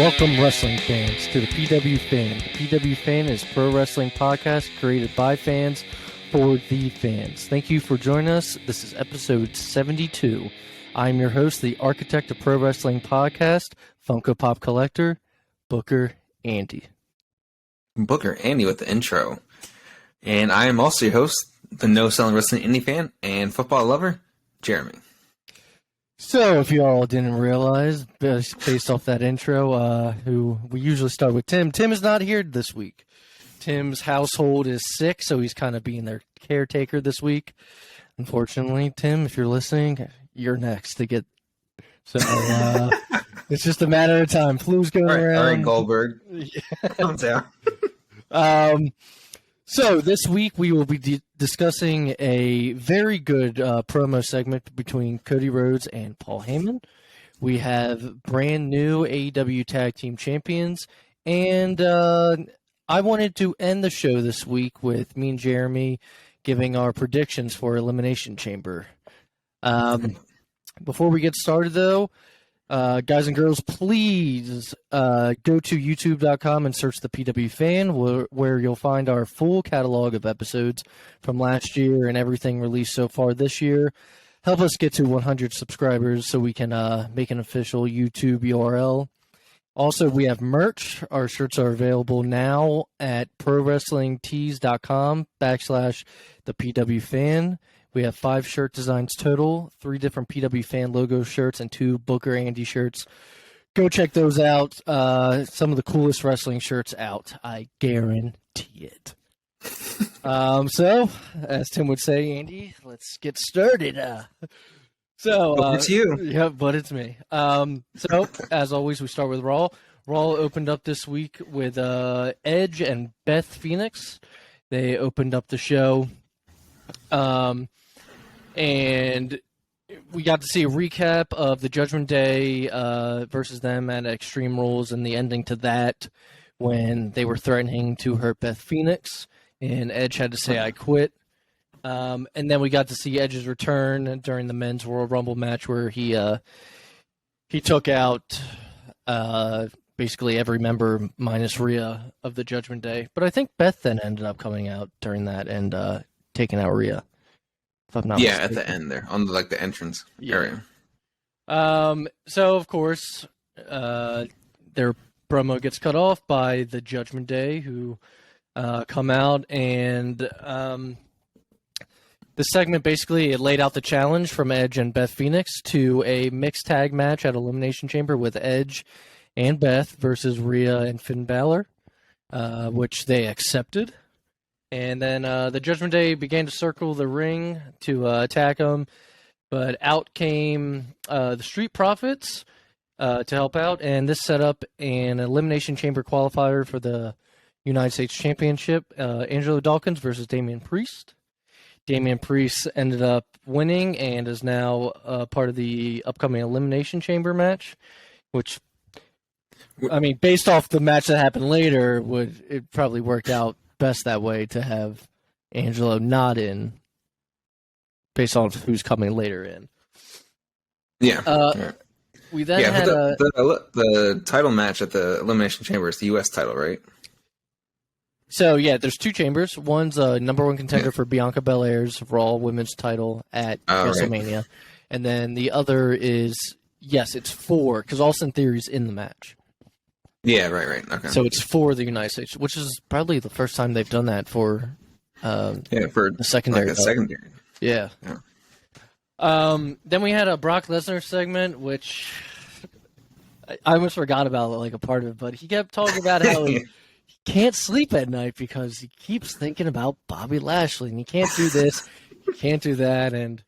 Welcome, wrestling fans, to the PW Fan. The PW Fan is a pro wrestling podcast created by fans for the fans. Thank you for joining us. This is episode 72. I'm your host, the architect of pro wrestling podcast, Funko Pop Collector, Booker Andy. Booker Andy with the intro. And I am also your host, the no-selling wrestling indie fan and football lover, Jeremy. So, if you all didn't realize, based off that intro, who we usually start with Tim. Tim is not here this week. Tim's household is sick, so he's kind of being their caretaker this week. Unfortunately, Tim, if you're listening, you're next to get. So, it's just a matter of time. Flu's going around. All right, Goldberg. Calm down. So this week we will be discussing a very good promo segment between Cody Rhodes and Paul Heyman. We have brand new AEW Tag Team Champions, and I wanted to end the show this week with me and Jeremy giving our predictions for Elimination Chamber. Before we get started, though, guys and girls, please go to youtube.com and search the PW Fan, where you'll find our full catalog of episodes from last year and everything released so far this year. Help us get to 100 subscribers so we can make an official YouTube URL. Also, we have merch. Our shirts are available now at prowrestlingtees.com/the PW Fan. We have 5 shirt designs total, 3 different PW Fan logo shirts, and 2 Booker Andy shirts. Go check those out. Some of the coolest wrestling shirts out. I guarantee it. So, as Tim would say, Andy, let's get started. Over to you. Yeah, but it's me. So, as always, we start with Raw. Raw opened up this week with Edge and Beth Phoenix. They opened up the show. And we got to see a recap of the Judgment Day versus them at Extreme Rules and the ending to that when they were threatening to hurt Beth Phoenix, and Edge had to say, "I quit." And then we got to see Edge's return during the Men's Royal Rumble match where he took out basically every member minus Rhea of the Judgment Day. But I think Beth then ended up coming out during that and taking out Rhea. Yeah, at the end there, on the entrance area. So, of course, their promo gets cut off by the Judgment Day, who come out, and the segment basically it laid out the challenge from Edge and Beth Phoenix to a mixed tag match at Elimination Chamber with Edge and Beth versus Rhea and Finn Balor, which they accepted. And then the Judgment Day began to circle the ring to attack them, but out came the Street Profits to help out, and this set up an Elimination Chamber qualifier for the United States Championship, Angelo Dawkins versus Damian Priest. Damian Priest ended up winning and is now part of the upcoming Elimination Chamber match, which, I mean, based off the match that happened later, it probably worked out best that way to have Angelo not in, based on who's coming later in. Yeah. We then had the title match at the Elimination Chamber is the U.S. title, right? So yeah, there's 2 chambers. One's a number 1 contender for Bianca Belair's Raw Women's title at WrestleMania, right. And then the other is it's 4 because Austin Theory's in the match. Yeah, right. Okay. So it's for the United States, which is probably the first time they've done that for for the secondary. Like a secondary. Yeah. Then we had a Brock Lesnar segment, which I almost forgot about like a part of it, but he kept talking about how he can't sleep at night because he keeps thinking about Bobby Lashley, and he can't do this, he can't do that, and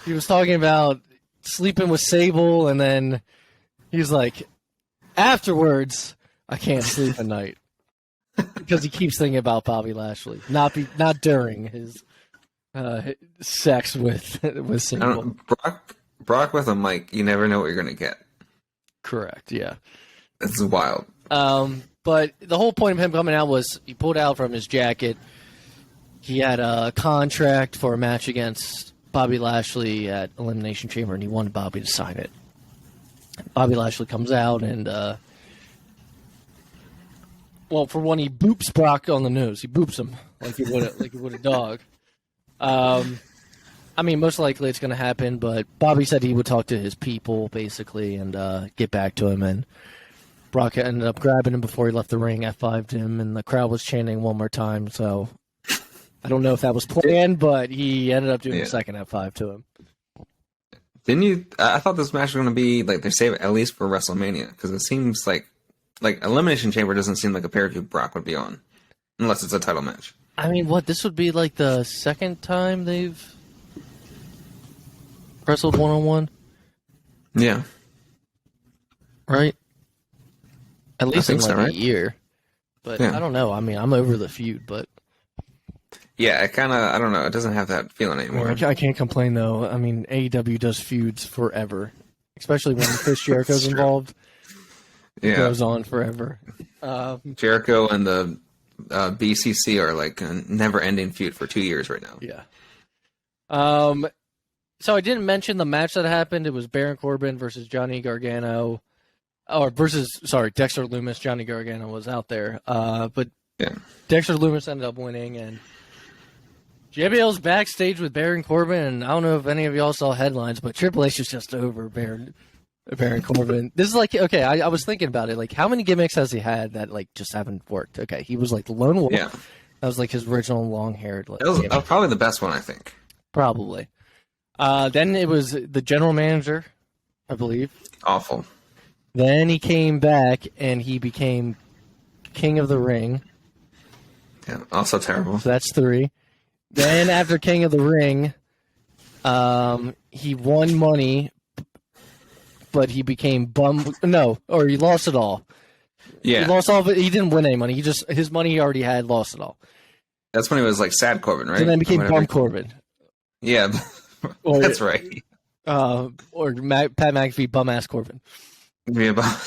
he was talking about sleeping with Sable, and then he's like, afterwards, I can't sleep at night because he keeps thinking about Bobby Lashley, not during his sex with Sable. Brock with a mic, you never know what you're gonna get. Correct. Yeah. This is wild. But the whole point of him coming out was he pulled out from his jacket. He had a contract for a match against Bobby Lashley at Elimination Chamber, and he wanted Bobby to sign it. Bobby Lashley comes out and Well, for one, he boops Brock on the nose. He boops him like he would a dog. I mean, most likely it's going to happen, but Bobby said he would talk to his people, basically, and get back to him. And Brock ended up grabbing him before he left the ring, F5'd him, and the crowd was chanting one more time. So I don't know if that was planned, but he ended up doing a second F5 to him. Didn't you? I thought this match was going to be, like, they save it at least for WrestleMania, because it seems like Elimination Chamber doesn't seem like a pay-per-view Brock would be on, unless it's a title match. I mean, this would be like the second time they've wrestled one-on-one? Yeah. Right? At least in so, a year. But I don't know. I mean, I'm over the feud, but... Yeah, it kind of, I don't know, it doesn't have that feeling anymore. I can't complain, though. I mean, AEW does feuds forever. Especially when Chris Jericho's involved. It goes on forever. Jericho and the BCC are like a never-ending feud for 2 years right now. Yeah. So I didn't mention the match that happened. It was Baron Corbin versus Johnny Gargano. Dexter Lumis. Johnny Gargano was out there. But Dexter Lumis ended up winning, and JBL's backstage with Baron Corbin, and I don't know if any of y'all saw headlines, but Triple H is just over Baron Corbin. This is like, okay, I was thinking about it. Like, how many gimmicks has he had that, like, just haven't worked? Okay, he was, like, the lone wolf. Yeah. That was, like, his original long-haired. Like, that was probably the best one, I think. Probably. Then it was the general manager, I believe. Awful. Then he came back, and he became King of the Ring. Yeah, also terrible. So that's 3. Then after King of the Ring, he won money, but he became he lost it all. Yeah. He lost all of it. He didn't win any money. His money he already had, lost it all. That's when he was like Sad Corbin, right? And then became Bum Corbin. Yeah, that's right. Or Pat McAfee, Bum Ass Corbin. Yeah,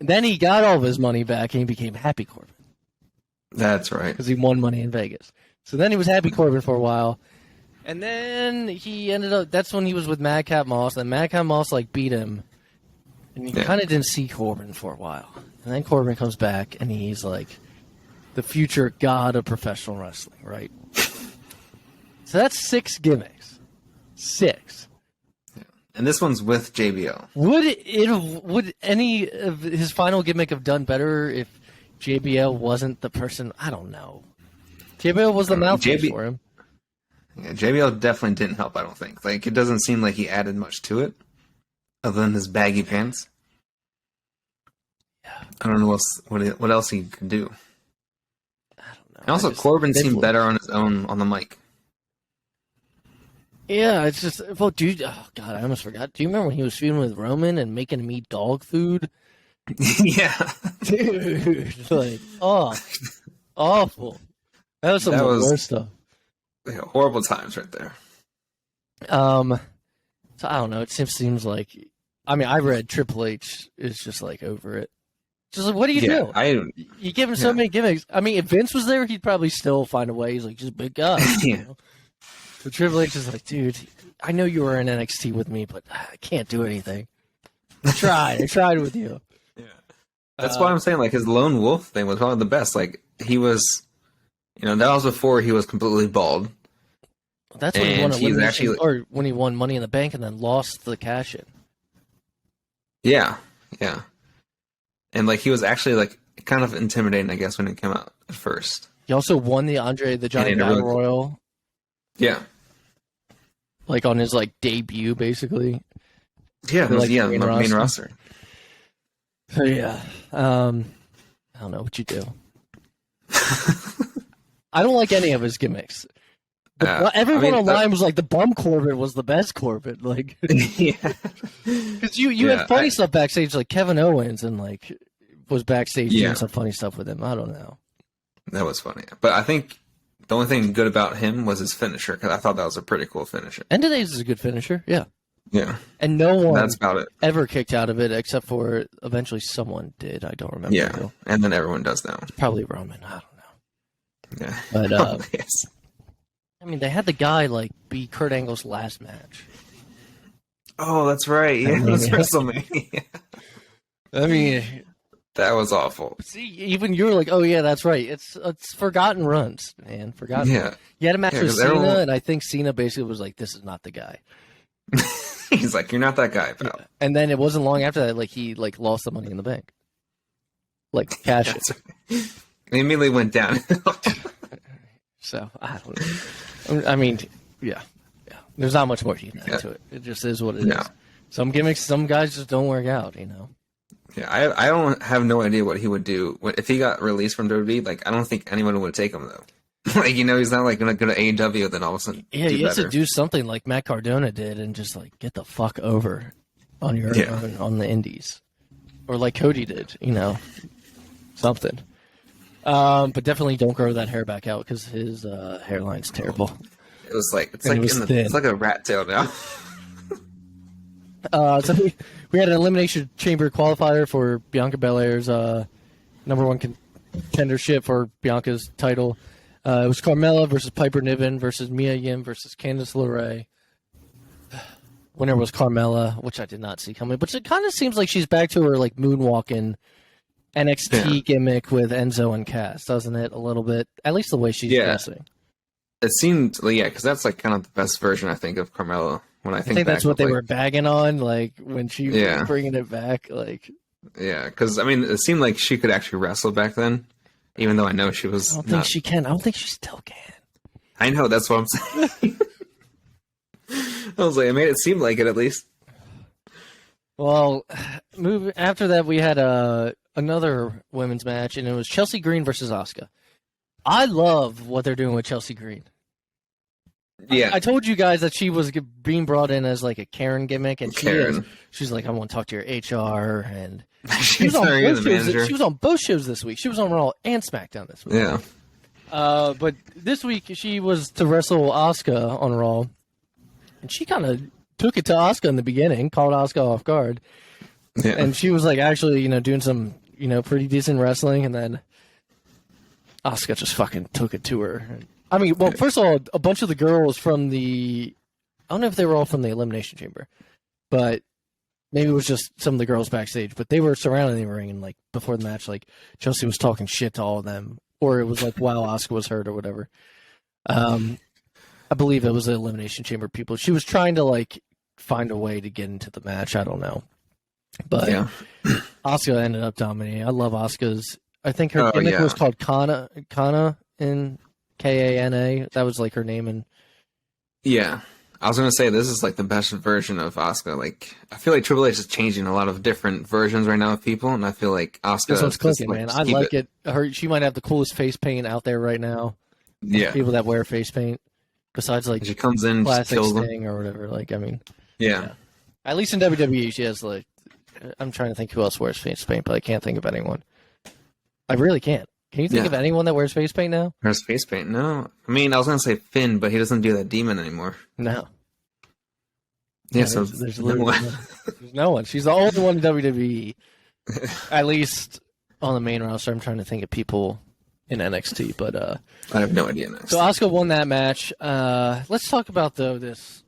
Then he got all of his money back and he became Happy Corbin. That's right. Because he won money in Vegas. So then he was Happy Corbin for a while. And then he ended up, that's when he was with Madcap Moss. And Madcap Moss, like, beat him. And he kind of didn't see Corbin for a while. And then Corbin comes back and he's like the future god of professional wrestling, right? So that's 6 gimmicks. 6. Yeah. And this one's with JBL. Would any of his final gimmick have done better if JBL wasn't the person? I don't know. JBL was the mouthpiece for him. Yeah, JBL definitely didn't help, I don't think. Like, it doesn't seem like he added much to it, other than his baggy pants. Yeah. I don't know what else he could do. I don't know. And also, Corbin seemed better on his own on the mic. Yeah, it's just, well, dude, oh, God, I almost forgot. Do you remember when he was feuding with Roman and making him eat dog food? Yeah. Dude, like, awful. That was some of the worst stuff. Yeah, horrible times right there. So I don't know. It seems like, I mean, I read Triple H is just like over it. Just like, what do you do? You give him so many gimmicks. I mean, if Vince was there, he'd probably still find a way. He's like, just a big guy. Yeah. You know? So Triple H is like, dude, I know you were in NXT with me, but I can't do anything. I tried with you. Yeah. That's why I'm saying, like, his lone wolf thing was probably the best. Like, he was, that was before he was completely bald. That's when when he won Money in the Bank and then lost the cash in. Yeah, yeah. And, like, he was actually, like, kind of intimidating, I guess, when he came out at first. He also won the Andre the Giant Battle Royal. Yeah. Like, on his, like, debut, basically. Yeah, main roster. So, yeah. I don't know what you do. I don't like any of his gimmicks. Everyone online was like, the Bum Corbin was the best Corbin. Like, yeah. Because you had funny stuff backstage, like Kevin Owens, and, like, was backstage doing some funny stuff with him. I don't know. That was funny. But I think the only thing good about him was his finisher, because I thought that was a pretty cool finisher. End of Days is a good finisher, yeah. Yeah. And no one That's about it. ever kicked out of it, except for eventually someone did. I don't remember. Yeah, and then everyone does now. It's probably Roman. I don't know. Yeah. But, yes. I mean, they had the guy, like, be Kurt Angle's last match. Oh, that's right. Yeah, it was WrestleMania. I mean, That was awful. See, even you're like, oh yeah, that's right. It's forgotten runs, man. Forgotten. Yeah. You had a match with 'cause Cena, everyone- and I think Cena basically was like, "This is not the guy." He's like, "You're not that guy, pal." Yeah. And then it wasn't long after that, like he like lost the Money in the Bank, like cash it. He immediately went down. So I don't know. I mean, yeah. There's not much more to it. It just is what it is. Some gimmicks, some guys just don't work out. Yeah, I don't have no idea what he would do if he got released from WWE. Like, I don't think anyone would take him though. Like, he's not like gonna go to AEW then all of a sudden. Yeah, he has to do something like Matt Cardona did and just like get the fuck over on your on the indies, or like Cody did. Something. But definitely don't grow that hair back out because his hairline's terrible. It was like it's like a rat tail now. So we had an Elimination Chamber qualifier for Bianca Belair's number one contendership for Bianca's title. It was Carmella versus Piper Niven versus Mia Yim versus Candice LeRae. Winner was Carmella, which I did not see coming. But it kind of seems like she's back to her like moonwalking NXT gimmick with Enzo and Cass, doesn't it? A little bit, at least the way she's dressing. It seemed, because that's like kind of the best version I think of Carmella. When I think that's what they were bagging on, like when she was bringing it back, like. Yeah, because I mean, it seemed like she could actually wrestle back then, even though I know she was. I don't think she can. I don't think she still can. I know, that's what I'm saying. I was like, I made it seem like it at least. Well, after that, we had another women's match, and it was Chelsea Green versus Asuka. I love what they're doing with Chelsea Green. Yeah, I told you guys that she was being brought in as like a Karen gimmick, and she's like, I want to talk to your HR, and she was on both shows this week. She was on Raw and SmackDown this week. Yeah. But this week she was to wrestle Asuka on Raw, and she kind of took it to Asuka in the beginning, caught Asuka off guard, and she was like actually doing some pretty decent wrestling, and then Asuka just fucking took it to her. I mean, well, first of all, a bunch of the girls from I don't know if they were all from the Elimination Chamber, but maybe it was just some of the girls backstage, but they were surrounding the ring, and like before the match, like Chelsea was talking shit to all of them, or it was like while Asuka was hurt or whatever. I believe it was the Elimination Chamber people. She was trying to like find a way to get into the match. I don't know, but Asuka ended up dominating. I love Asuka's. I think her gimmick was called Kana in Kana. That was like her name. And yeah, I was gonna say this is like the best version of Asuka. Like, I feel like Triple H is changing a lot of different versions right now of people, and I feel like Asuka. This one's clicking, man. I like it. She might have the coolest face paint out there right now. Yeah, people that wear face paint, besides like she comes in, classic kills Sting or whatever. Like, I mean, yeah. At least in WWE, she has like. I'm trying to think who else wears face paint, but I can't think of anyone. I really can't. Can you think of anyone that wears face paint now? Wears face paint? No. I mean, I was going to say Finn, but he doesn't do that demon anymore. No. Yeah, so there's no one. She's the only one in WWE. At least on the main roster. I'm trying to think of people in NXT, but I have no idea next. So Asuka won that match. Let's talk about this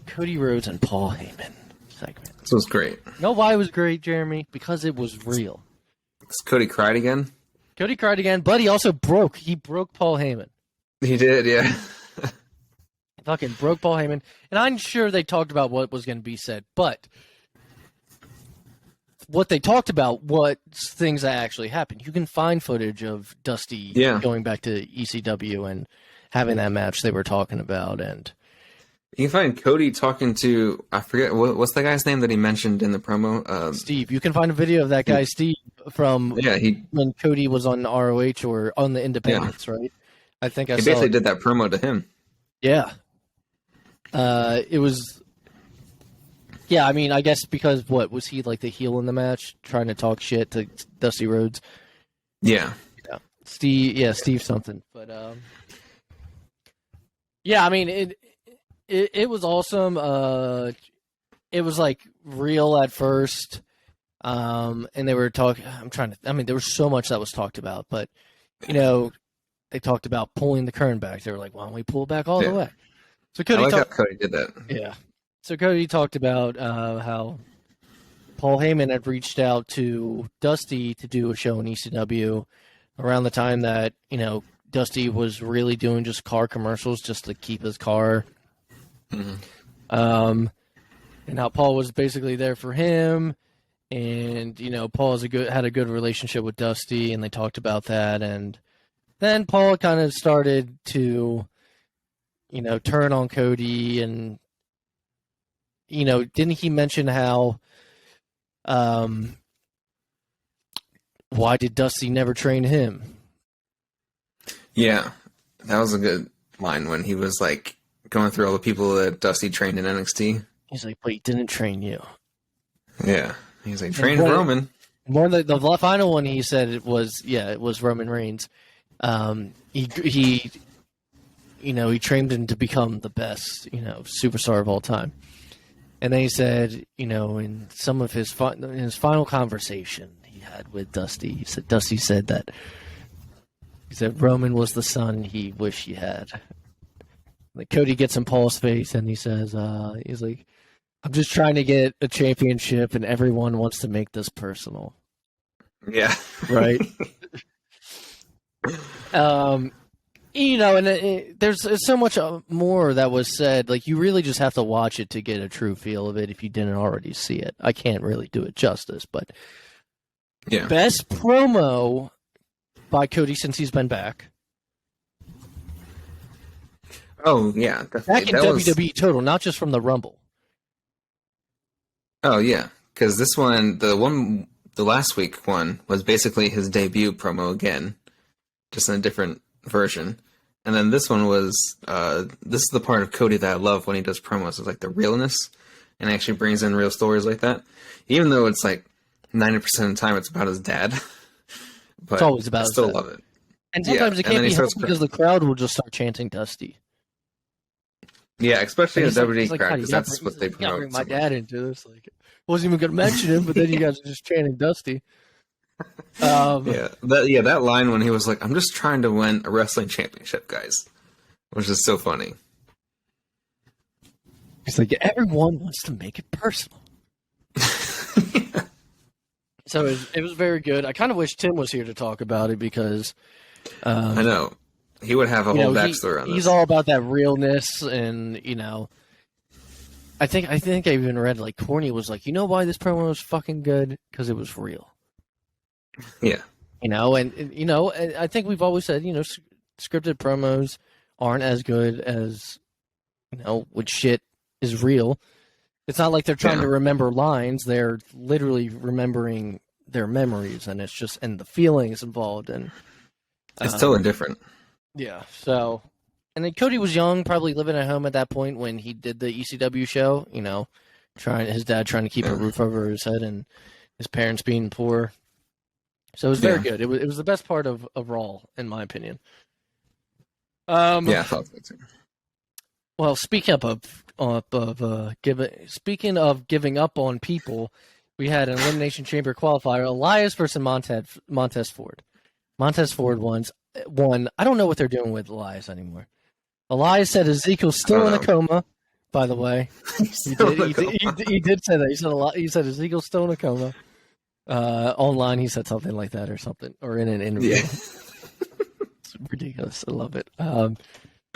Cody Rhodes and Paul Heyman segment. This was great. You know why it was great, Jeremy? Because it was real. Cody cried again? Cody cried again, but he also broke. He broke Paul Heyman. He did, yeah. Fucking broke Paul Heyman. And I'm sure they talked about what was going to be said, but what they talked about, what things that actually happened. You can find footage of Dusty going back to ECW and having that match they were talking about. And you can find Cody talking to, I forget, what's the guy's name that he mentioned in the promo? Steve. You can find a video of that guy, Steve, from when Cody was on ROH or on the Independence, right? I think I saw basically did that promo to him. Yeah. It was... Yeah, I mean, I guess because, was he like the heel in the match, trying to talk shit to Dusty Rhodes? Yeah. Steve something. But, yeah, I mean, it was awesome. It was like real at first. And they were talking, there was so much that was talked about, but they talked about pulling the curtain back. They were like, why don't we pull it back all the way? So Cody how Cody did that. Yeah. So Cody talked about how Paul Heyman had reached out to Dusty to do a show in ECW around the time that, Dusty was really doing just car commercials just to keep his car. And how Paul was basically there for him. And, Paul had a good relationship with Dusty, and they talked about that. And then Paul kind of started to, turn on Cody. And, didn't he mention how, why did Dusty never train him? Yeah, that was a good line when he was like going through all the people that Dusty trained in NXT. He's like, but he didn't train you. Yeah. He's like, trained Roman. More the final one he said it was Roman Reigns. He trained him to become the best, superstar of all time. And then he said, in some of his final conversation he had with Dusty, Dusty said that Roman was the son he wished he had. Like Cody gets in Paul's face and he says, he's like, I'm just trying to get a championship, and everyone wants to make this personal. Yeah. Right? And there's so much more that was said. Like, you really just have to watch it to get a true feel of it if you didn't already see it. I can't really do it justice, but yeah. Best promo by Cody since he's been back. Oh, yeah. Definitely. Back in WWE total, not just from the Rumble. Oh, yeah, because this one, the last week one, was basically his debut promo again, just in a different version. And then this one was, this is the part of Cody that I love when he does promos, it's like the realness, and actually brings in real stories like that. Even though it's like 90% of the time it's about his dad. But it's always about I still love it. And sometimes it can't be helped because the crowd will just start chanting Dusty. Yeah, especially in the WWE crowd, because that's what they promote. Bring my dad into this. Like, wasn't even going to mention him, but then you guys are just chanting Dusty. That line when he was like, "I'm just trying to win a wrestling championship, guys," which is so funny. He's like, everyone wants to make it personal. Yeah. So it was very good. I kind of wish Tim was here to talk about it because I know. He would have a whole backstory on this. He's all about that realness, and I think I even read like Corny was like, why this promo was fucking good? Because it was real. Yeah. And I think we've always said, scripted promos aren't as good as when shit is real. It's not like they're trying to remember lines; they're literally remembering their memories, and it's just and the feelings involved, and it's totally different. Yeah, so, and then Cody was young, probably living at home at that point when he did the ECW show, his dad trying to keep a roof over his head and his parents being poor. So it was very good. It was the best part of Raw, in my opinion. I thought so too. Well, speaking of giving up on people, we had an Elimination Chamber qualifier, Elias versus Montez Ford. Montez Ford won. I don't know what they're doing with Elias anymore. Elias said Ezekiel's still in a coma, by the way. He did say that. He said Ezekiel's still in a coma. Online, he said something like that or something, or in an interview. Yeah. It's ridiculous. I love it. But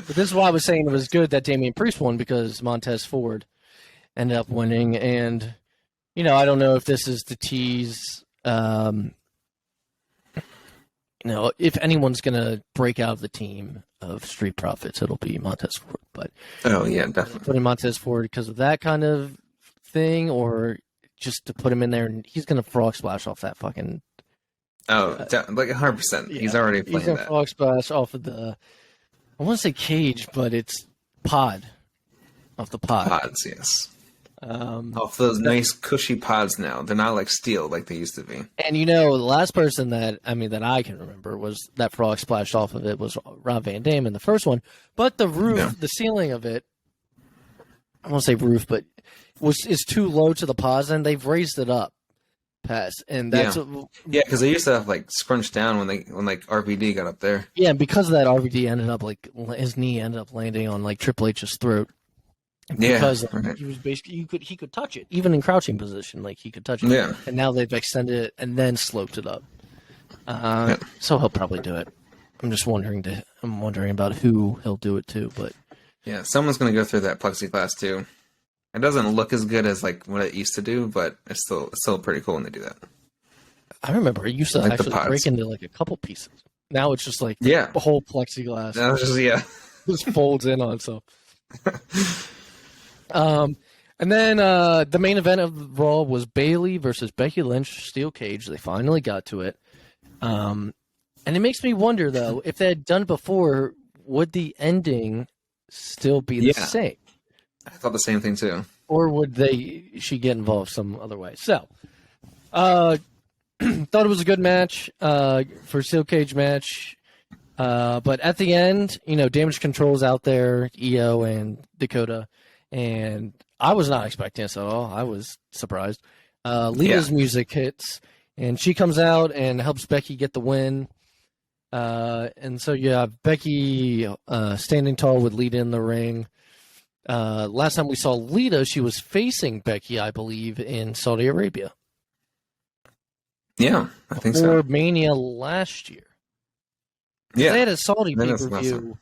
this is why I was saying it was good that Damian Priest won, because Montez Ford ended up winning. And, I don't know if this is the tease. If anyone's going to break out of the team of Street Profits, it'll be Montez Ford. But definitely putting Montez Ford because of that kind of thing, or just to put him in there, and he's going to frog splash off that fucking. Like 100%. He's already playing that. He's going to frog splash off of the. I want to say cage, but it's pod. Off the pod. Pods, yes. Off those nice cushy pods now. They're not like steel like they used to be. And the last person that I can remember was that frog splashed off of it was Rob Van Dam in the first one. But the roof, the ceiling of it, I won't say roof, but is too low to the pods, and they've raised it up past. And that's because they used to have like scrunched down when RVD got up there. Yeah, and because of that, RVD ended up his knee ended up landing on like Triple H's throat. because right. he was basically he could touch it even in crouching position, like he could touch it. Yeah. And now they've extended it and then sloped it up. So he'll probably do it. I'm wondering about who he'll do it to, but Yeah, someone's going to go through that plexiglass too. It doesn't look as good as like what it used to do, but it's still pretty cool when they do that. I remember it used to Like actually break into like a couple pieces. Now it's just like Yeah. the whole plexiglass That was just folds in on itself. And then the main event of Raw was Bayley versus Becky Lynch, steel cage. They finally got to it. And it makes me wonder, though, if they had done it before, would the ending still be the same? I thought the same thing too. Or would she get involved some other way? So, thought it was a good match for a steel cage match. But at the end, Damage Control's out there, Io and Dakota, and I was not expecting this at all. I was surprised. Lita's music hits, and she comes out and helps Becky get the win. And so you have Becky standing tall with Lita in the ring. Last time we saw Lita, she was facing Becky, I believe, in Saudi Arabia. Yeah, I think Or so. Mania last year. Yeah, They had a Saudi Then it's pay-per-view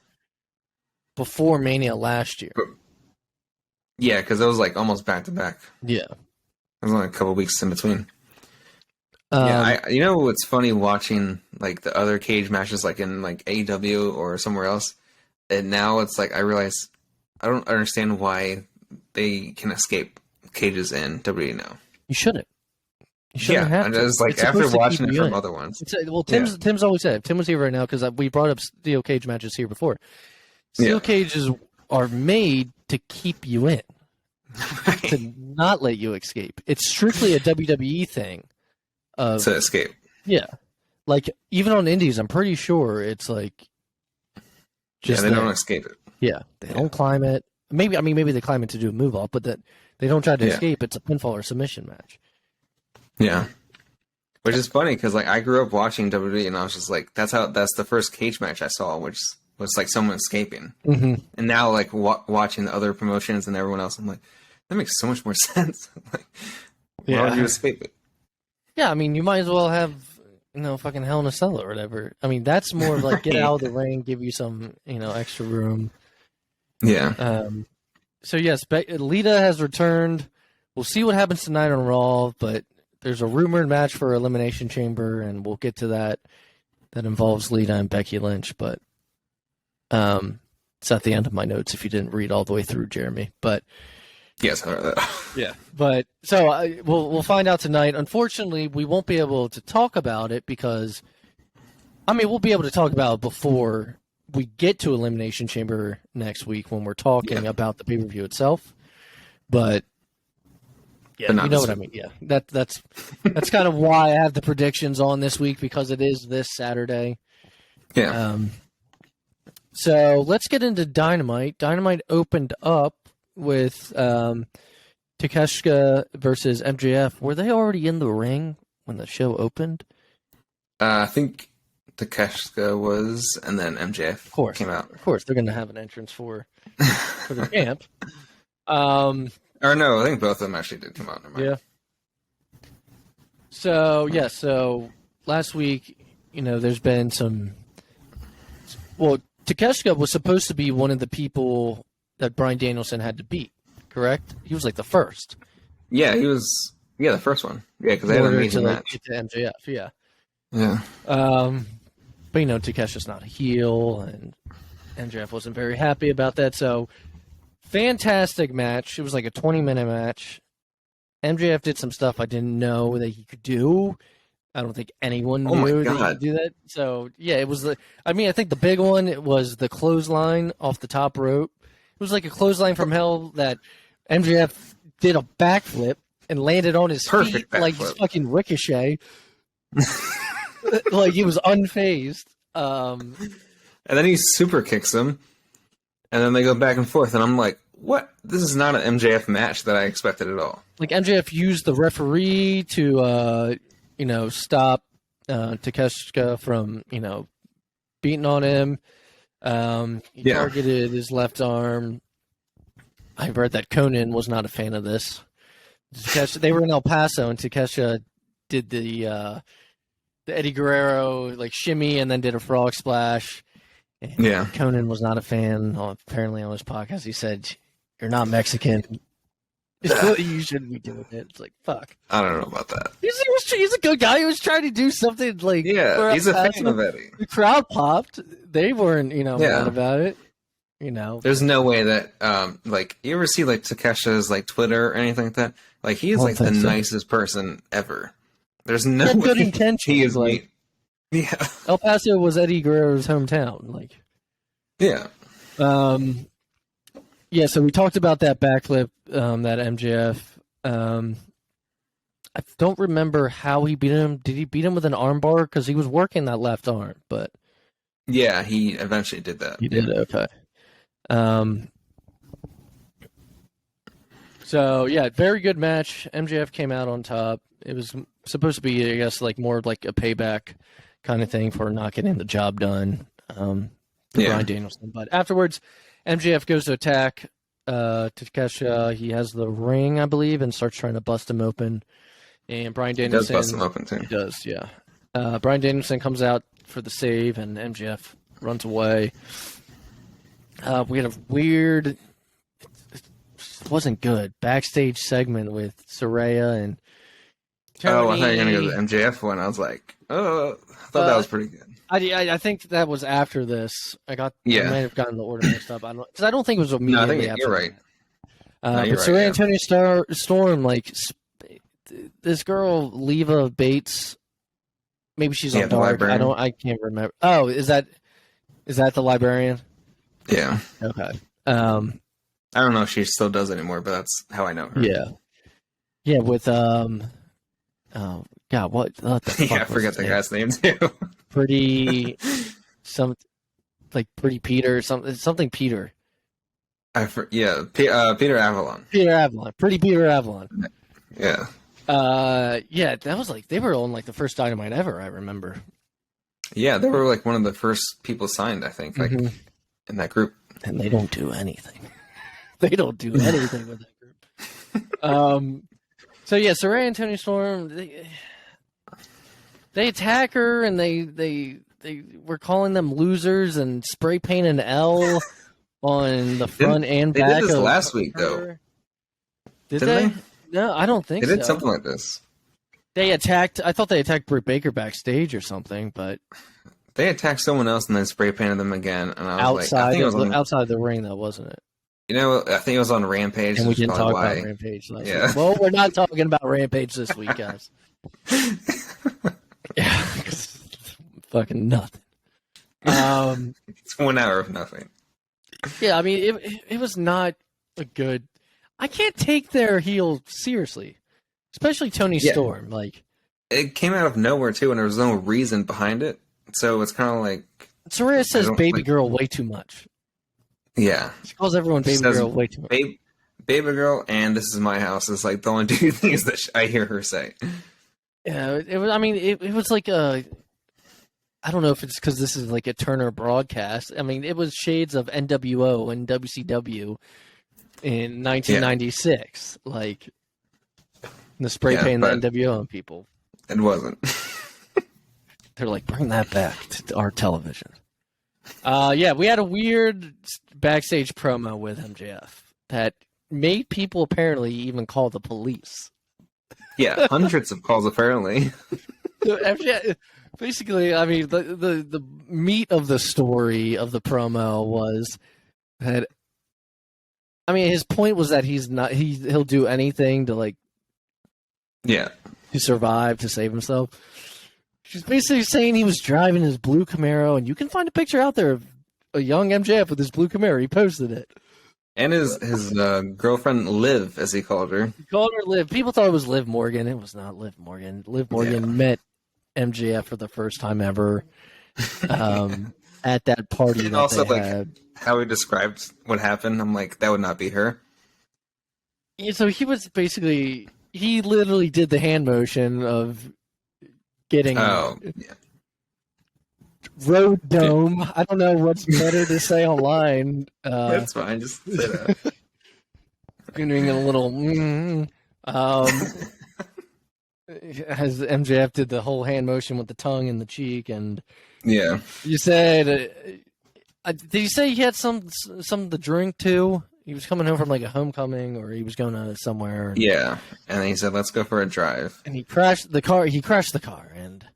before Mania last year. yeah, because it was like almost back to back. Yeah. It was only a couple weeks in between. Yeah, what's funny watching like the other cage matches, like in like AEW or somewhere else, and now it's like I realize I don't understand why they can escape cages in WWE now. You shouldn't. You shouldn't have to. I just like It's after supposed to watching keep it you from in. other ones. Tim's always said it. Tim was here right now because we brought up steel cage matches here before. Steel cages are made to keep you in, to not let you escape. It's strictly a WWE thing. To escape. Yeah, like even on indies, I'm pretty sure it's like Just they don't escape it. Yeah, they don't climb it. Maybe they climb it to do a move off, but that they don't try to escape. It's a pinfall or submission match. Yeah, which is funny because like I grew up watching WWE and I was just like, that's the first cage match I saw, which was like someone escaping. Mm-hmm. And now like watching the other promotions and everyone else, I'm like, that makes so much more sense. Like, why would you escape it? Yeah, I mean, you might as well have, fucking Hell in a Cell or whatever. I mean, that's more of like get out of the ring, give you some, extra room. Yeah. So yes, Lita has returned. We'll see what happens tonight on Raw, but there's a rumored match for Elimination Chamber, and we'll get to that. That involves Lita and Becky Lynch, but it's at the end of my notes if you didn't read all the way through, Jeremy. But yes, yeah. But so we'll find out tonight. Unfortunately, we won't be able to talk about it because, we'll be able to talk about it before we get to Elimination Chamber next week when we're talking about the pay-per-view itself. But yeah, you know what I mean. Yeah, that's kind of why I have the predictions on this week because it is this Saturday. Yeah. So let's get into Dynamite. Dynamite opened up with Takeshita versus MJF. Were they already in the ring when the show opened? I think Takeshita was, and then MJF came out. Of course, they're going to have an entrance for the champ. Or no, I think both of them actually did come out. Yeah. So last week, there's been some. Well, Takeshita was supposed to be one of the people that Bryan Danielson had to beat. Correct? He was like the first. Yeah, he was. Yeah, the first one. Yeah, because they had an amazing match. Get to MJF. Yeah. Yeah. But Takeshi's not a heel, and MJF wasn't very happy about that. So, fantastic match. It was like a 20-minute match. MJF did some stuff I didn't know that he could do. I don't think anyone knew that he could do that. So, yeah, it was I think the big one was the clothesline off the top rope. It was like a clothesline from hell that MJF did a backflip and landed on his feet like he's fucking Ricochet. Like he was unfazed. And then he super kicks him, and then they go back and forth, and I'm like, what? This is not an MJF match that I expected at all. Like MJF used the referee to, stop Takeshita from, beating on him. He targeted his left arm. I read that Conan was not a fan of this. They were in El Paso, and Takesha did the Eddie Guerrero like shimmy and then did a frog splash. And Yeah. Conan was not a fan. Apparently on his podcast, he said, "You're not Mexican. You shouldn't be doing it." It's like, fuck. I don't know about that. He's a good guy. He was trying to do something like, Yeah, he's a fan of Eddie. The crowd popped. They weren't, mad about it. There's no way that, like, you ever see like Takesha's like Twitter or anything like that? Like, he is like the nicest person ever. There's no way good intentions. He is like, yeah. El Paso was Eddie Guerrero's hometown. Like, yeah. Yeah, so we talked about that backflip, that MJF. I don't remember how he beat him. Did he beat him with an armbar? Because he was working that left arm, but yeah, he eventually did that. He did, okay. So yeah, very good match. MJF came out on top. It was supposed to be, I guess, like more like a payback kind of thing for not getting the job done. Bryan Danielson, but afterwards, MJF goes to attack Takesha. He has the ring, I believe, and starts trying to bust him open. And Bryan Danielson He does bust him open too. He does, yeah. Bryan Danielson comes out for the save, and MJF runs away. We had a weird, it wasn't good, backstage segment with Saraya and Tony. Oh, I thought you were going to go to the MJF one. I was like, oh, I thought that was pretty good. I think that was after this. I might have gotten the order mixed up. Because I don't think it was immediately after. You're right. But Saraya and Tony Storm, like, this girl, Leva Bates, maybe she's on Dark. I can't remember. Oh, is that the librarian? Yeah. Okay. I don't know if she still does anymore, but that's how I know her. Yeah. Yeah, with oh God, what the fuck I forget the guy's name too. Pretty Peter, something Peter. Peter Avalon. Peter Avalon. Pretty Peter Avalon. Yeah. Yeah, that was like they were on like the first Dynamite ever, I remember. Yeah, they were like one of the first people signed, I think, like in that group. And they don't do anything. They don't do anything with that group. So yeah, Saraya and Tony Storm, they attack her, and they were calling them losers and spray paint an L on the front and back. They did this last week, though. Did they? No, I don't think so. They did something like this. I thought they attacked Britt Baker backstage or something, but they attacked someone else and then spray painted them again. And I was outside the ring, though, wasn't it? I think it was on Rampage. And we didn't talk about Rampage last week. Well, we're not talking about Rampage this week, guys. Yeah, fucking nothing. It's 1 hour of nothing. Yeah, I mean, it was not a good. I can't take their heel seriously, especially Tony Storm. Like, it came out of nowhere too, and there was no reason behind it. So it's kind of like Saraya says "baby girl" way too much. Yeah, she calls everyone "baby girl" way too much. Baby girl, and "this is my house" is like the only two things that I hear her say. Yeah, it was. I mean, it was like a. I don't know if it's because this is like a Turner broadcast. I mean, it was shades of NWO and WCW in 1996, like the spray paint the NWO on people. It wasn't. They're like, bring that back to our television. Yeah, we had a weird backstage promo with MJF that made people apparently even call the police. Yeah, hundreds of calls apparently. MJF, basically, I mean, the meat of the story of the promo was that. I mean, his point was that he'll do anything to to survive, to save himself. She's basically saying he was driving his blue Camaro, and you can find a picture out there of a young MJF with his blue Camaro. He posted it. And his girlfriend, Liv, as he called her. He called her Liv. People thought it was Liv Morgan. It was not Liv Morgan. Liv Morgan met MJF for the first time ever at that party and that also, they had. How he described what happened, I'm like, that would not be her. Yeah, so he literally did the hand motion of getting Road Dome. I don't know what's better to say online. That's fine. Just say that. doing a little. As MJF did the whole hand motion with the tongue in the cheek, and Yeah. you said, did you say he had some to drink too? He was coming home from like a homecoming, or he was going to somewhere. Yeah, and then he said, "Let's go for a drive." And he crashed the car. And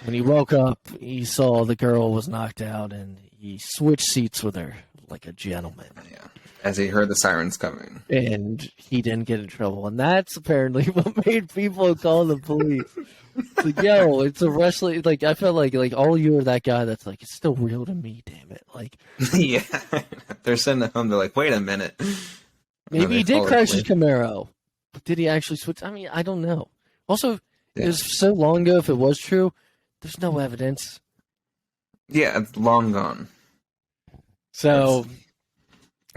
when he woke up, he saw the girl was knocked out, and he switched seats with her like a gentleman. Yeah, as he heard the sirens coming, and he didn't get in trouble. And that's apparently what made people call the police. It's like, yo, it's a wrestling. Like, I felt like all you are that guy that's like, it's still real to me, damn it. Like, yeah, they're sitting at home. They're like, wait a minute. Maybe he did crash his Camaro, but did he actually switch? I mean, I don't know. Also, it was so long ago. If it was true, there's no evidence. Yeah, it's long gone. So,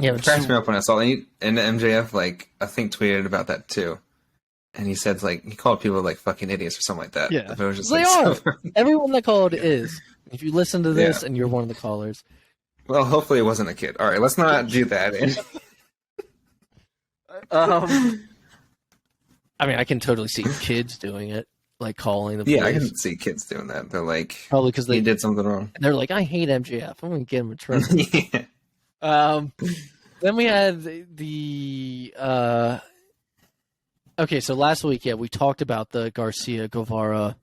it crashed me up when I saw it. And MJF, like, I think tweeted about that too. And he said, like, he called people like fucking idiots or something like that. Yeah, it was just they like, are. Everyone that called is. If you listen to this and you're one of the callers. Well, hopefully it wasn't a kid. All right, let's not do that. I mean, I can totally see kids doing it, like calling the police. Yeah, I can see kids doing that. They're like, probably because they did something wrong. They're like, I hate MJF. I'm gonna get him in trouble. Yeah. Then we had the okay, so last week, we talked about the Garcia Guevara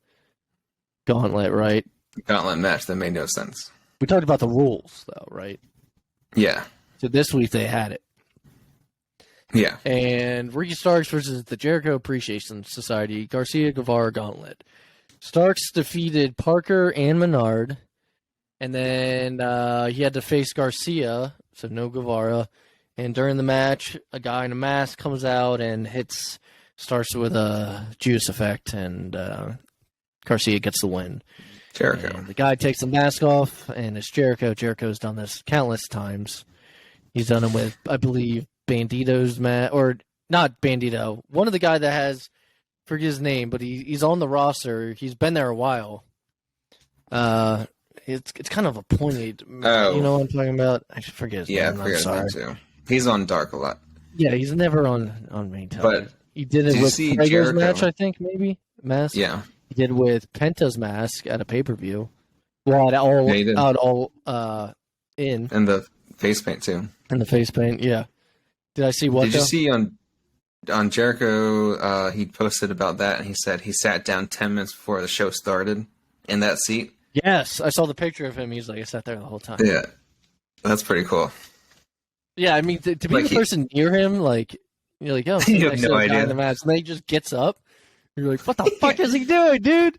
gauntlet, right? Gauntlet match that made no sense. We talked about the rules, though, right? Yeah. So this week they had it. Yeah. And Ricky Starks versus the Jericho Appreciation Society, Garcia Guevara gauntlet. Starks defeated Parker and Menard, and then he had to face Garcia, so no Guevara. And during the match, a guy in a mask comes out and hits Starks with a Judas effect, and Garcia gets the win. Jericho. And the guy takes the mask off, and it's Jericho. Jericho's done this countless times. He's done it with, I believe, Bandito's mask, or not Bandito. One of the guy that has, forget his name, but he's on the roster. He's been there a while. It's kind of a pointed. Oh. You know what I'm talking about? I forget his name. I forget his name too. He's on Dark a lot. Yeah, he's never on main television. But he did it with Fuego's match, I think, maybe? Mask? Yeah. He did with Penta's mask at a pay-per-view. Well, at all in. And the face paint, too. And the face paint, yeah. Did I see what, Did you see on Jericho, he posted about that, and he said he sat down 10 minutes before the show started in that seat? Yes, I saw the picture of him. He's like, I sat there the whole time. Yeah. That's pretty cool. Yeah, I mean, to be like the person near him, like, you're like, oh, you have no idea. In the match. And then he just gets up. You're like, what the fuck is he doing, dude?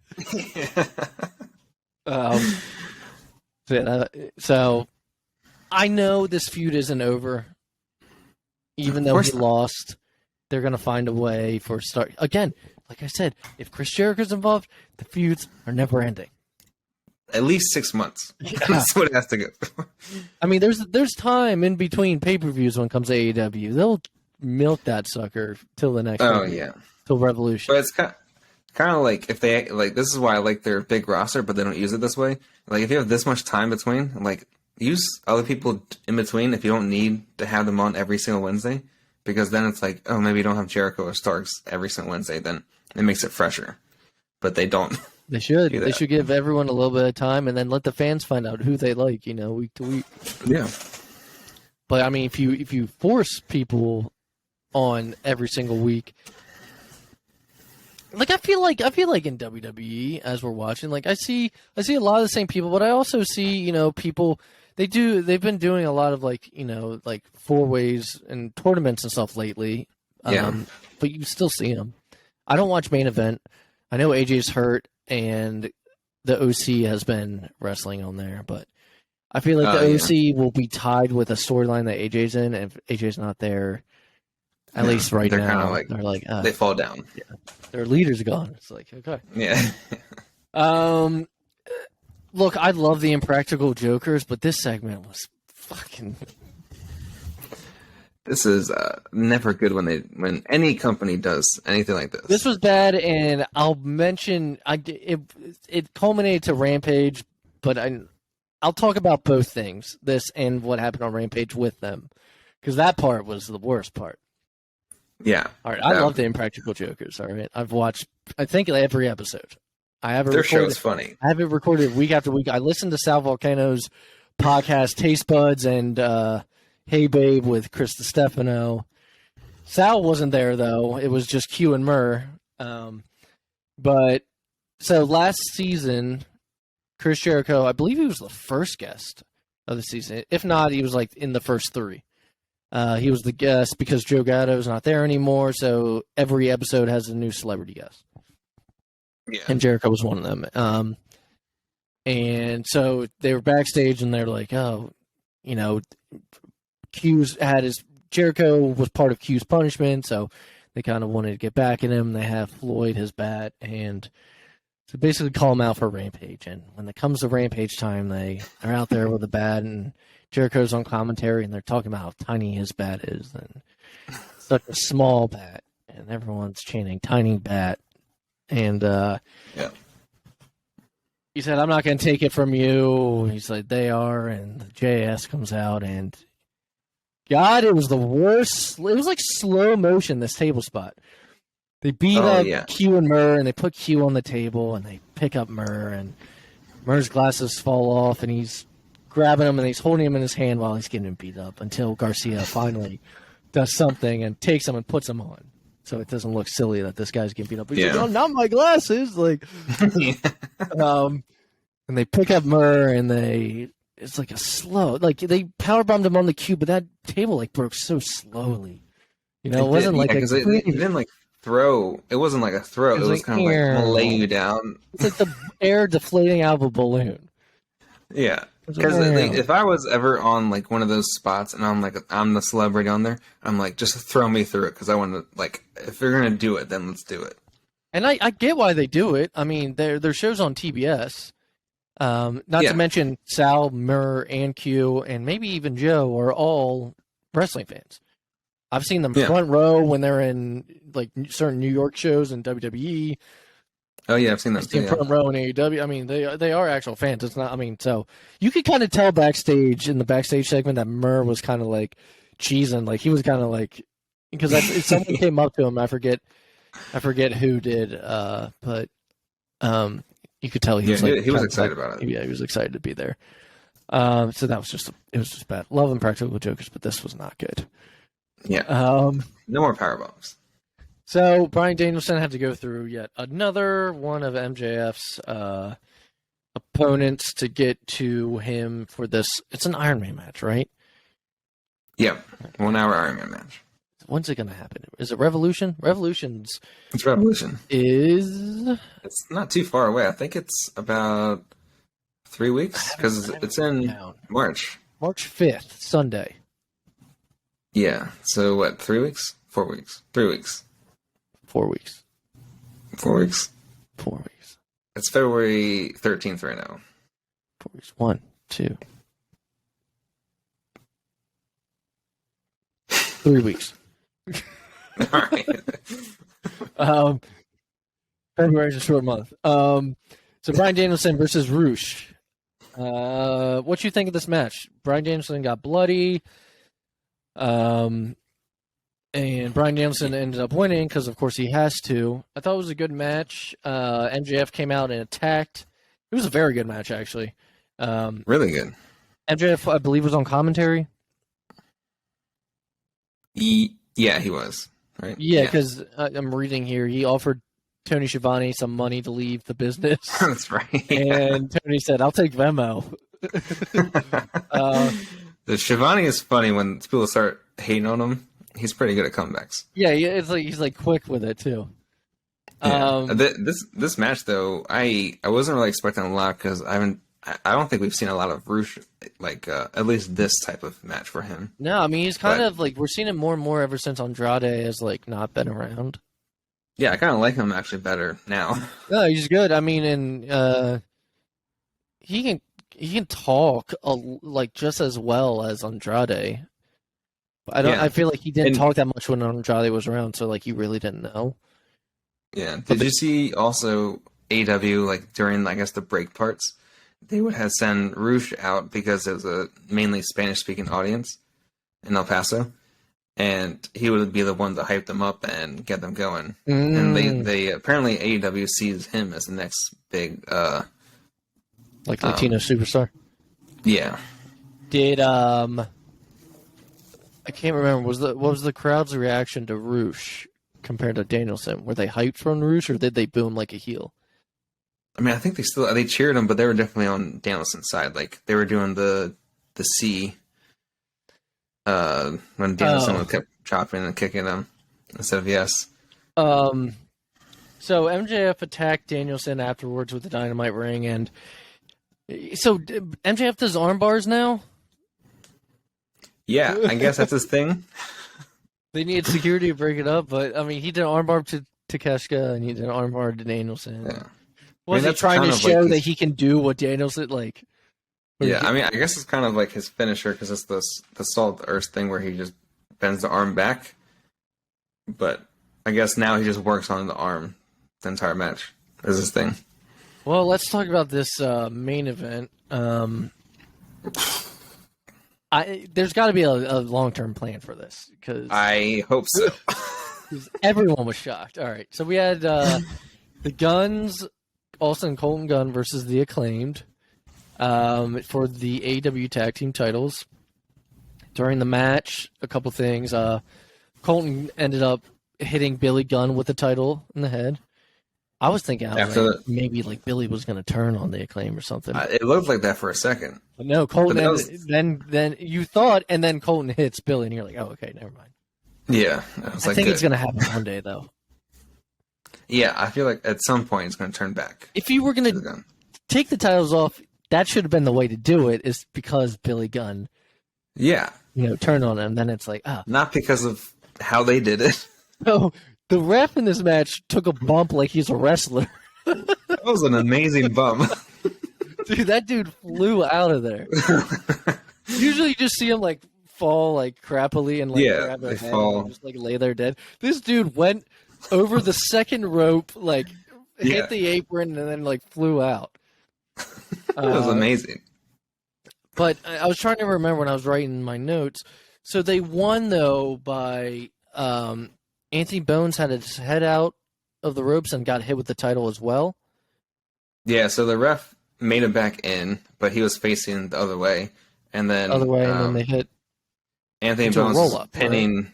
So, I know this feud isn't over. Even though he lost, they're going to find a way for start. Again, like I said, if Chris Jericho's involved, the feuds are never ending. At least 6 months. Yeah. That's what it has to go. I mean, there's time in between pay-per-views when it comes to AEW. They'll milk that sucker till the next. Till Revolution. But it's kind of like if they like. This is why I like their big roster, but they don't use it this way. Like if you have this much time between, like use other people in between if you don't need to have them on every single Wednesday, because then it's like, oh, maybe you don't have Jericho or Starks every single Wednesday. Then it makes it fresher. But they don't. They should. They should give everyone a little bit of time and then let the fans find out who they like, week to week. Yeah. But I mean, if you force people on every single week, like I feel like in WWE as we're watching, like I see a lot of the same people, but I also see people they've been doing a lot of like four ways and tournaments and stuff lately. Yeah. But you still see them. I don't watch main event. I know AJ's hurt and the OC has been wrestling on there, but I feel like the OC will be tied with a storyline that AJ's in, and if AJ's not there, at least right now, they're like they fall down. Yeah, their leader's gone. It's like okay, yeah. Look, I love the Impractical Jokers, but this segment was fucking. This is never good when any company does anything like this. This was bad, and I'll mention it culminated to Rampage, but I'll talk about both things, this and what happened on Rampage with them, because that part was the worst part. Yeah. All right, I love the Impractical Jokers. All right, I've watched, I think, every episode. I have it Their recorded. show's funny. I have it recorded week after week. I listened to Sal Volcano's podcast, Taste Buds, and Hey Babe with Chris DiStefano. Sal wasn't there though; it was just Q and Murr. But so last season, Chris Jericho, I believe he was the first guest of the season. If not, he was like in the first 3. He was the guest because Joe Gatto's not there anymore, so every episode has a new celebrity guest. Yeah. And Jericho was one of them. And so they were backstage, and they're like, oh, you know, Jericho was part of Q's punishment, so they kind of wanted to get back at him. They have Floyd, his bat, and to basically call him out for Rampage. And when it comes to Rampage time, they are out there with a bat, and Jericho's on commentary, and they're talking about how tiny his bat is, and such a small bat, and everyone's chanting "tiny bat." And he said, "I'm not going to take it from you." He's like, "They are," and the JS comes out, and God, it was the worst. It was like slow motion. This table spot. They beat up Q and Murr, and they put Q on the table, and they pick up Murr, and Murr's glasses fall off, and he's grabbing him, and he's holding him in his hand while he's getting him beat up until Garcia finally does something and takes him and puts him on. So it doesn't look silly that this guy's getting beat up. He's like, "Oh, not my glasses!" Like, and they pick up Murr, and it's like a slow, like they powerbombed him on the cube, but that table like broke so slowly. You know, it wasn't like because they didn't like throw. It wasn't like a throw. It was kind of like I'm gonna lay you down. It's like the air deflating out of a balloon. Yeah. Because if I was ever on like one of those spots and I'm the celebrity on there, I'm like, just throw me through it because I want to, like, if you're gonna do it, then let's do it. And I get why they do it. I mean, their shows on TBS. Not to mention Sal, Murr, and Q, and maybe even Joe are all wrestling fans. I've seen them front row when they're in like certain New York shows and WWE. Oh yeah, I've seen that too. Front row in AEW. I mean, they are actual fans. It's not. I mean, so you could kind of tell backstage in the backstage segment that Murr was kind of like cheesing, like he was kind of like because if someone came up to him, I forget who did, but you could tell he was like he was excited about it. Yeah, he was excited to be there. So that was just bad. Love Impractical Jokers, but this was not good. Yeah. No more powerbombs. So Bryan Danielson had to go through yet another one of MJF's opponents to get to him for this. It's an Iron Man match, right? Yeah, 1 hour Iron Man match. When's it going to happen? Is it Revolution? It's Revolution. It's not too far away. I think it's about 3 weeks because it's in March. March 5th, Sunday. Yeah. So what? 3 weeks? 4 weeks? 3 weeks? 4 weeks. 4 weeks? 4 weeks. It's February 13th right now. 4 weeks. 1, 2. 3 weeks. All right. February's a short month. So Bryan Danielson versus Roosh. What you think of this match? Bryan Danielson got bloody. And Bryan Danielson ended up winning because, of course, he has to. I thought it was a good match. MJF came out and attacked. It was a very good match, actually. Really good. MJF, I believe, was on commentary. Yeah, he was. Right? Yeah, because I'm reading here. He offered Tony Schiavone some money to leave the business. That's right. And Tony said, "I'll take Venmo." The Schiavone is funny when people start hating on him. He's pretty good at comebacks. Yeah, it's like he's like quick with it too. Yeah. This match though, I wasn't really expecting a lot because I don't think we've seen a lot of Roosh like at least this type of match for him. No, I mean he's kind of like we're seeing it more and more ever since Andrade has like not been around. Yeah, I kind of like him actually better now. No, he's good. I mean, and he can talk like just as well as Andrade. I feel like he didn't talk that much when Andrade was around, so like you really didn't know. Yeah. Did you see also AEW like during I guess the break parts? They would have send Roosh out because it was a mainly Spanish speaking audience in El Paso. and he would be the one to hype them up and get them going. And they apparently AEW sees him as the next big like Latino superstar. Yeah. Did I can't remember. What was the crowd's reaction to Roosh compared to Danielson? Were they hyped from Roosh, or did they boo him like a heel? I mean, I think they cheered him, but they were definitely on Danielson's side. Like they were doing the C when Danielson kept chopping and kicking them instead of yes. So MJF attacked Danielson afterwards with the Dynamite ring, and so MJF does arm bars now. Yeah, I guess that's his thing. They needed security to break it up, but I mean, he did an armbar to Takeshita, and he did an armbar to Danielson. Yeah. Was he trying to show that he can do what Danielson like? Yeah, I mean, I guess it's kind of like his finisher because it's the Salt of the Earth thing where he just bends the arm back. But I guess now he just works on the arm the entire match. Is his thing. Well, let's talk about this main event. There's got to be a long-term plan for this because I hope so. Everyone was shocked. All right, so we had the Guns, Austin Colton Gunn versus the Acclaimed for the AEW Tag Team titles. During the match, a couple things. Colton ended up hitting Billy Gunn with the title in the head. I was thinking maybe like Billy was going to turn on the Acclaim or something. It looked like that for a second. But no, Colton. Then you thought, and then Colton hits Billy, and you're like, oh, okay, never mind. Yeah, I think it's going to happen one day, though. Yeah, I feel like at some point it's going to turn back. If you were going to take the titles off, that should have been the way to do it. Is because Billy Gunn. Yeah. Turn on him. Then it's like, not because of how they did it. No. The ref in this match took a bump like he's a wrestler. That was an amazing bump. Dude, that dude flew out of there. Usually you just see him like fall like crappily and like grab their head and just like lay there dead. This dude went over the second rope, like hit the apron and then like flew out. That was amazing. But I was trying to remember when I was writing my notes. So they won though by Anthony Bones had his head out of the ropes and got hit with the title as well. Yeah, so the ref made it back in, but he was facing the other way. And then and then they hit Anthony Bones was pinning. Right?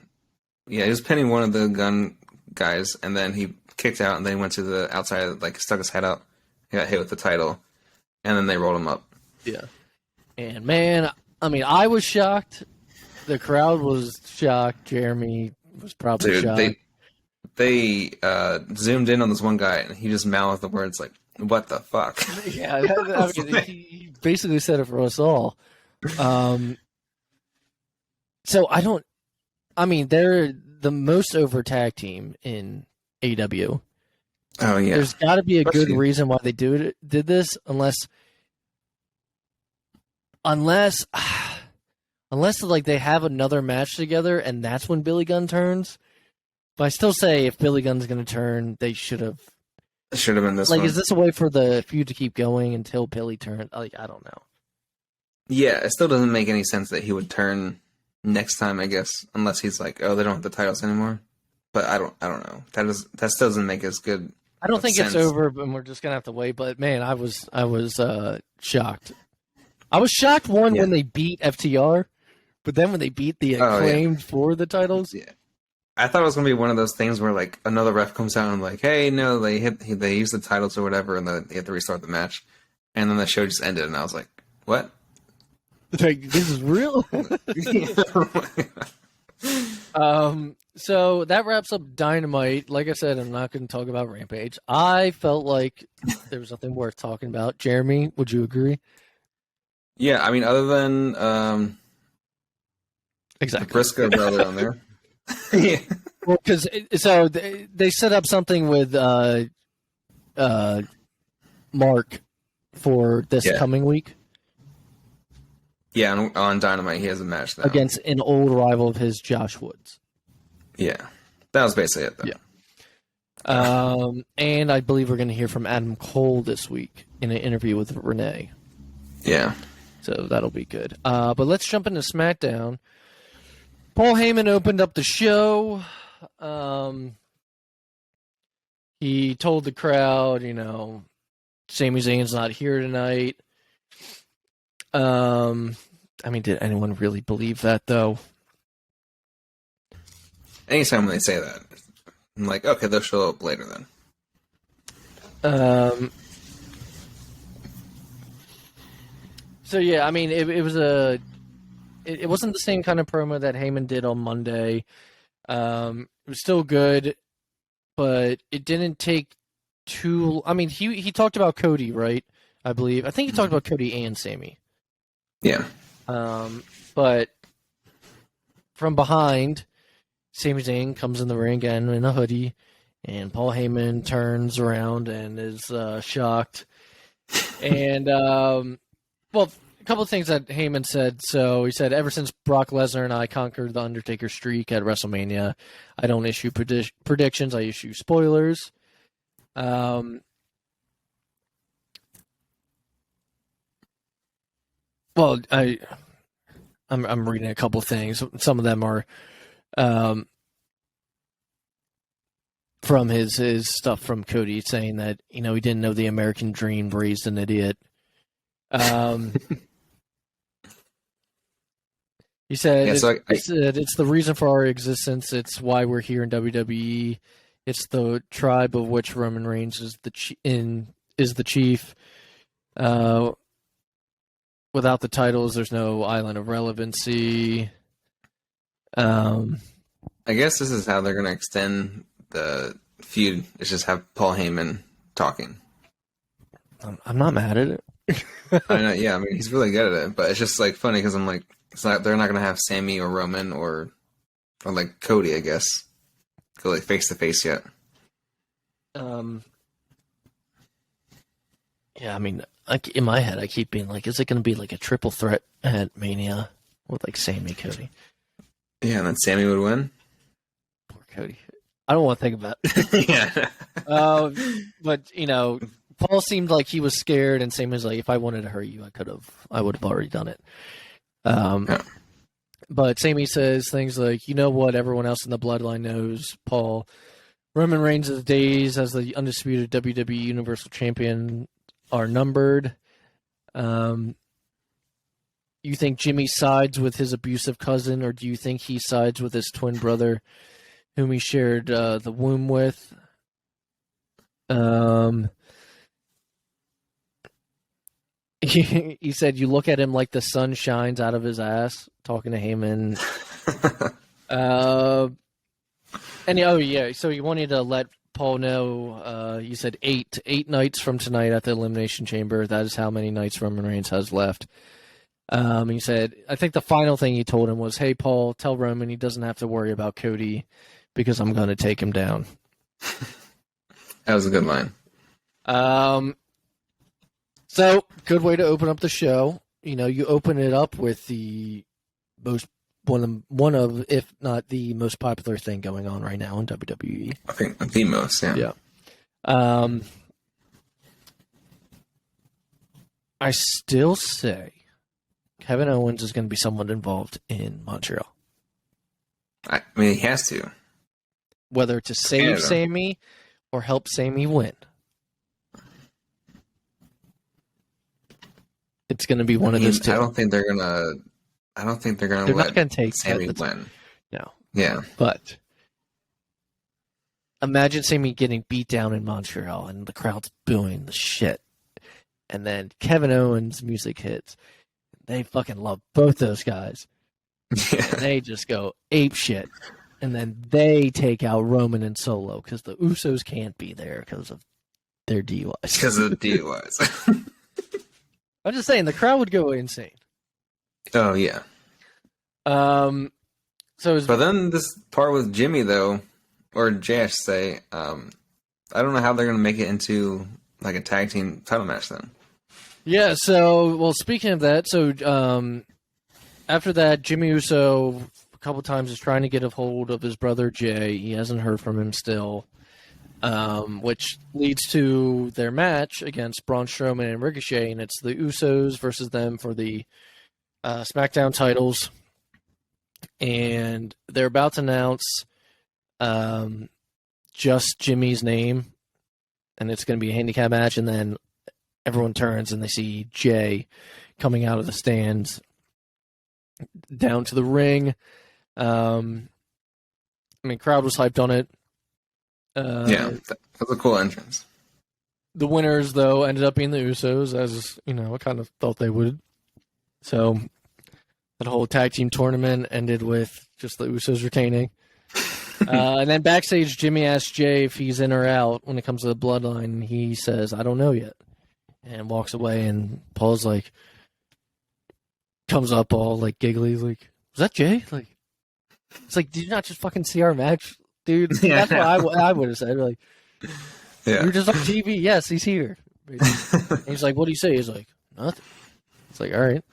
Yeah, he was pinning one of the Gun guys, and then he kicked out, and then he went to the outside, like stuck his head out. He got hit with the title, and then they rolled him up. Yeah, and man, I mean, I was shocked. The crowd was shocked. Jeremy was probably shocked. They zoomed in on this one guy, and he just mouthed the words like, "What the fuck?" Yeah, he basically said it for us all. So they're the most over tag team in AEW. Oh yeah, there's got to be a good reason why they did this, unless like they have another match together, and that's when Billy Gunn turns. But I still say if Billy Gunn's going to turn, they should have. It should have been this. Like, one. Is this a way for the feud to keep going until Billy turns? Like, I don't know. Yeah, it still doesn't make any sense that he would turn next time. I guess unless he's like, oh, they don't have the titles anymore. But I don't know. That still doesn't make as good. I don't think it's over, but we're just gonna have to wait. But man, I was shocked. I was shocked when they beat FTR. But then when they beat the Acclaimed for the titles, I thought it was gonna be one of those things where like another ref comes out and like, hey, no, they use the titles or whatever, and they have to restart the match, and then the show just ended, and I was like, what? Like, this is real. So that wraps up Dynamite. Like I said, I'm not going to talk about Rampage. I felt like there was nothing worth talking about. Jeremy, would you agree? Yeah, I mean, other than exactly the Briscoe brother on there. Yeah. Well, because they set up something with Mark for this coming week. Yeah, on Dynamite, he has a match now. Against an old rival of his, Josh Woods. Yeah. That was basically it, though. Yeah. And I believe we're going to hear from Adam Cole this week in an interview with Renee. Yeah. So that'll be good. But let's jump into SmackDown. Paul Heyman opened up the show. He told the crowd, Sami Zayn's not here tonight. Did anyone really believe that, though? Anytime when they say that, I'm like, okay, they'll show up later then. So yeah, it was it wasn't the same kind of promo that Heyman did on Monday. It was still good, but it didn't take too. He talked about Cody, right? I believe. I think he talked about Cody and Sami. Yeah. But from behind, Sami Zayn comes in the ring again in a hoodie, and Paul Heyman turns around and is shocked. And, a couple of things that Heyman said. So he said, ever since Brock Lesnar and I conquered the Undertaker streak at WrestleMania, I don't issue predictions, I issue spoilers. I'm reading a couple of things. Some of them are from his stuff from Cody, saying that he didn't know the American dream, raised an idiot. He said, it's the reason for our existence. It's why we're here in WWE. It's the tribe of which Roman Reigns is the chief. Without the titles, there's no island of relevancy. I guess this is how they're going to extend the feud. It's just have Paul Heyman talking. I'm not mad at it. I know, yeah. He's really good at it, but it's just funny because I'm like, they're not going to have Sami or Roman or Cody, I guess, go face to face yet. Yeah, in my head, I keep being like, is it going to be a triple threat at Mania with Sami, Cody? Yeah, and then Sami would win. Poor Cody. I don't want to think about it. Yeah. But Paul seemed like he was scared, and Sami was like, if I wanted to hurt you, I would have already done it. Yeah. But Sami says things like, what everyone else in the bloodline knows, Paul. Roman Reigns' days as the undisputed WWE Universal Champion are numbered. You think Jimmy sides with his abusive cousin, or do you think he sides with his twin brother, whom he shared the womb with? He said, you look at him like the sun shines out of his ass, talking to Heyman. So you wanted to let Paul know, you said eight nights from tonight at the Elimination Chamber. That is how many nights Roman Reigns has left. He said, I think the final thing he told him was, hey, Paul, tell Roman he doesn't have to worry about Cody because I'm going to take him down. That was a good line. So, good way to open up the show. You open it up with the one of, if not the most popular thing going on right now in WWE. I think the most, yeah. Yeah. I still say Kevin Owens is going to be somewhat involved in Montreal. He has to. Whether to save Sami or help Sami win. It's going to be one of those two. I don't think they're going to They're not going to take Sami win. No. Yeah. But imagine Sami getting beat down in Montreal and the crowd's booing the shit. And then Kevin Owens' music hits. They fucking love both those guys. Yeah. And they just go ape shit. And then they take out Roman and Solo because the Usos can't be there because of their DUIs. Because of the DUIs. I'm just saying, the crowd would go insane. Oh, yeah. But then this part with Jimmy, though, or Jay, I should say, I don't know how they're going to make it into a tag team title match then. Yeah, speaking of that, after that, Jimmy Uso a couple times is trying to get a hold of his brother Jay. He hasn't heard from him still, which leads to their match against Braun Strowman and Ricochet, and it's the Usos versus them for the SmackDown titles. and they're about to announce just Jimmy's name, and it's going to be a handicap match, and then everyone turns and they see Jay coming out of the stands down to the ring. Crowd was hyped on it. That was a cool entrance. The winners, though, ended up being the Usos, as I kind of thought they would. So that whole tag team tournament ended with just the Usos retaining. And then backstage, Jimmy asked Jay if he's in or out when it comes to the bloodline. And he says, "I don't know yet," and walks away. And Paul's like, comes up all like giggly, like, "Was that Jay?" Like, it's like, did you not just fucking see our match, dude? Yeah, that's what I would have said. Like, yeah, you're just on TV. Yes, he's here. And he's like, "What do you say?" He's like, "Nothing." It's like, all right.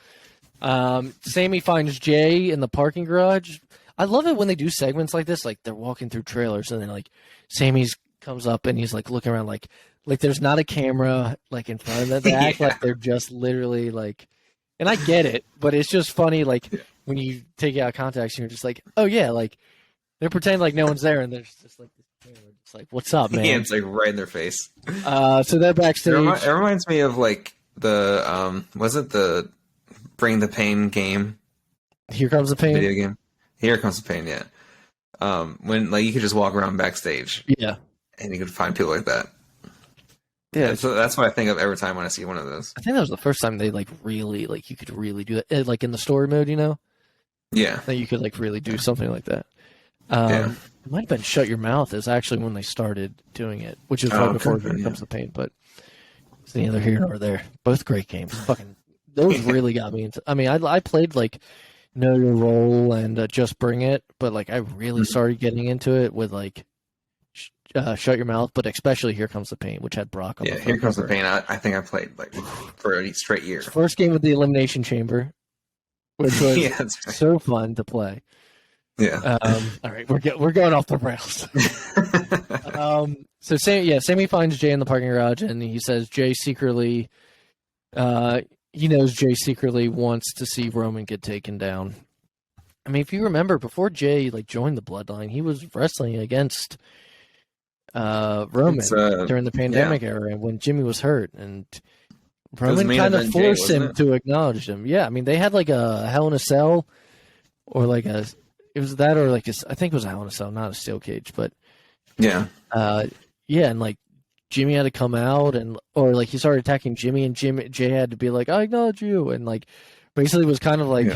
Sammy finds Jay in the parking garage. I love it when they do segments like this, like they're walking through trailers and then like Sammy's comes up and he's like looking around like there's not a camera like in front of them. They act like they're just literally like, and I get it, but it's just funny like when you take it out of context and you're just like, oh yeah, like they're pretending like no one's there and there's just like this camera. It's like, what's up, man? Yeah, it's like right in their face. So they're backstage. It reminds me of like the was it the Bring the Pain game? Here Comes the Pain video game. Here Comes the Pain, yeah. When like you could just walk around backstage, yeah, and you could find people like that. Yeah, so that's what I think of every time when I see one of those. I think that was the first time they like really like you could really do it, like in the story mode, Yeah, that you could like really do something like that. Yeah. It might have been Shut Your Mouth is actually when they started doing it, which is right before Here Comes the Pain, but it's neither here nor there. Both great games. Fucking those really got me into. I mean, I played like Know Your Role and Just Bring It, but like I really started getting into it with like Shut Your Mouth, but especially Here Comes the Pain, which had Brock on the Here Comes the Pain. I think I played like for a straight year. First game with the Elimination Chamber, which was so fun to play. Yeah. All right, we're going off the rails. So Sammy finds Jay in the parking garage, and he says Jay secretly, he knows Jay secretly wants to see Roman get taken down. I mean, if you remember, before Jay like joined the Bloodline, he was wrestling against Roman during the pandemic era when Jimmy was hurt, and Roman kind of forced him to acknowledge him. Yeah, I mean, they had like a Hell in a Cell, or like a. It was that, or like I think it was a Hell in a Cell, not a steel cage, but yeah, and like Jimmy had to come out, or like he started attacking Jimmy, and Jay had to be like, "I acknowledge you," and like basically was kind of like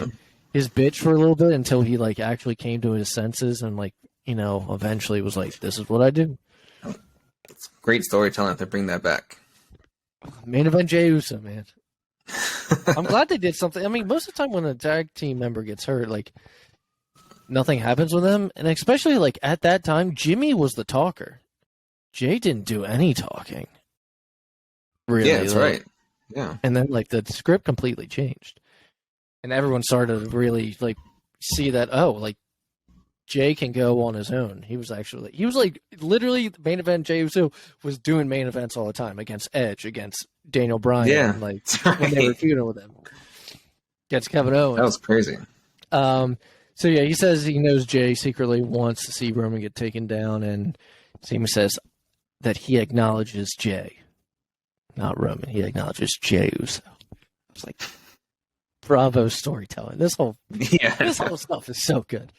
his bitch for a little bit until he like actually came to his senses and like eventually was like, "This is what I do." It's great storytelling if they bring that back. Main event Jey Uso, man. I'm glad they did something. I mean, most of the time when a tag team member gets hurt, like nothing happens with them, and especially like at that time, Jimmy was the talker. Jay didn't do any talking. Really, yeah, that's right. Yeah, and then like the script completely changed, and everyone started to really like see that like Jay can go on his own. He was like literally the main event. Jey Uso was doing main events all the time against Edge, against Daniel Bryan, and, like when they were feuding with him against Kevin Owens. That was crazy. So yeah, he says he knows Jay secretly wants to see Roman get taken down, and Sammy says that he acknowledges Jay, not Roman. He acknowledges Jey Uso. It's like, bravo storytelling. This whole stuff is so good.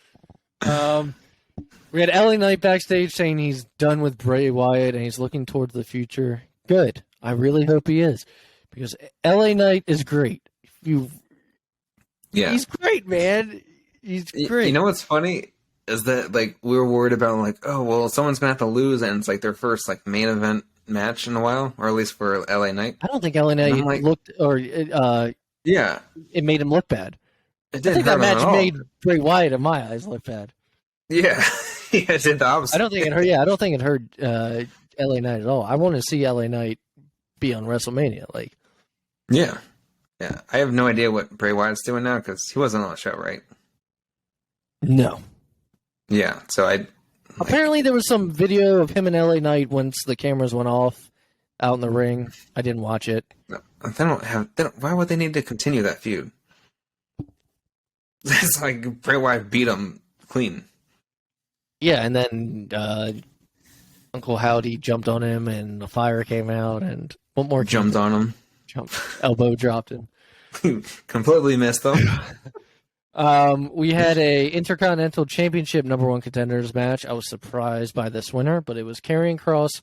We had LA Knight backstage saying he's done with Bray Wyatt and he's looking towards the future. Good. I really hope he is, because LA Knight is great. He's great, man. He's great. You know what's funny is that like we were worried about like, oh well, someone's gonna have to lose, and it's like their first like main event match in a while, or at least for LA Knight. I don't think LA Knight looked, or it made him look bad. I think that match made Bray Wyatt in my eyes look bad. Yeah, it did the opposite. I don't think it hurt LA Knight at all. I want to see LA Knight be on WrestleMania, like. Yeah. I have no idea what Bray Wyatt's doing now because he wasn't on the show, right? No. Yeah, so apparently there was some video of him and LA Knight once the cameras went off out in the ring. I didn't watch it. Why would they need to continue that feud? It's like Bray Wyatt beat him clean. Yeah, and then Uncle Howdy jumped on him, and the fire came out, and what more? Jumped on him. Elbow dropped him. Completely missed them. We had a Intercontinental Championship #1 contenders match. I was surprised by this winner, but it was Karrion Kross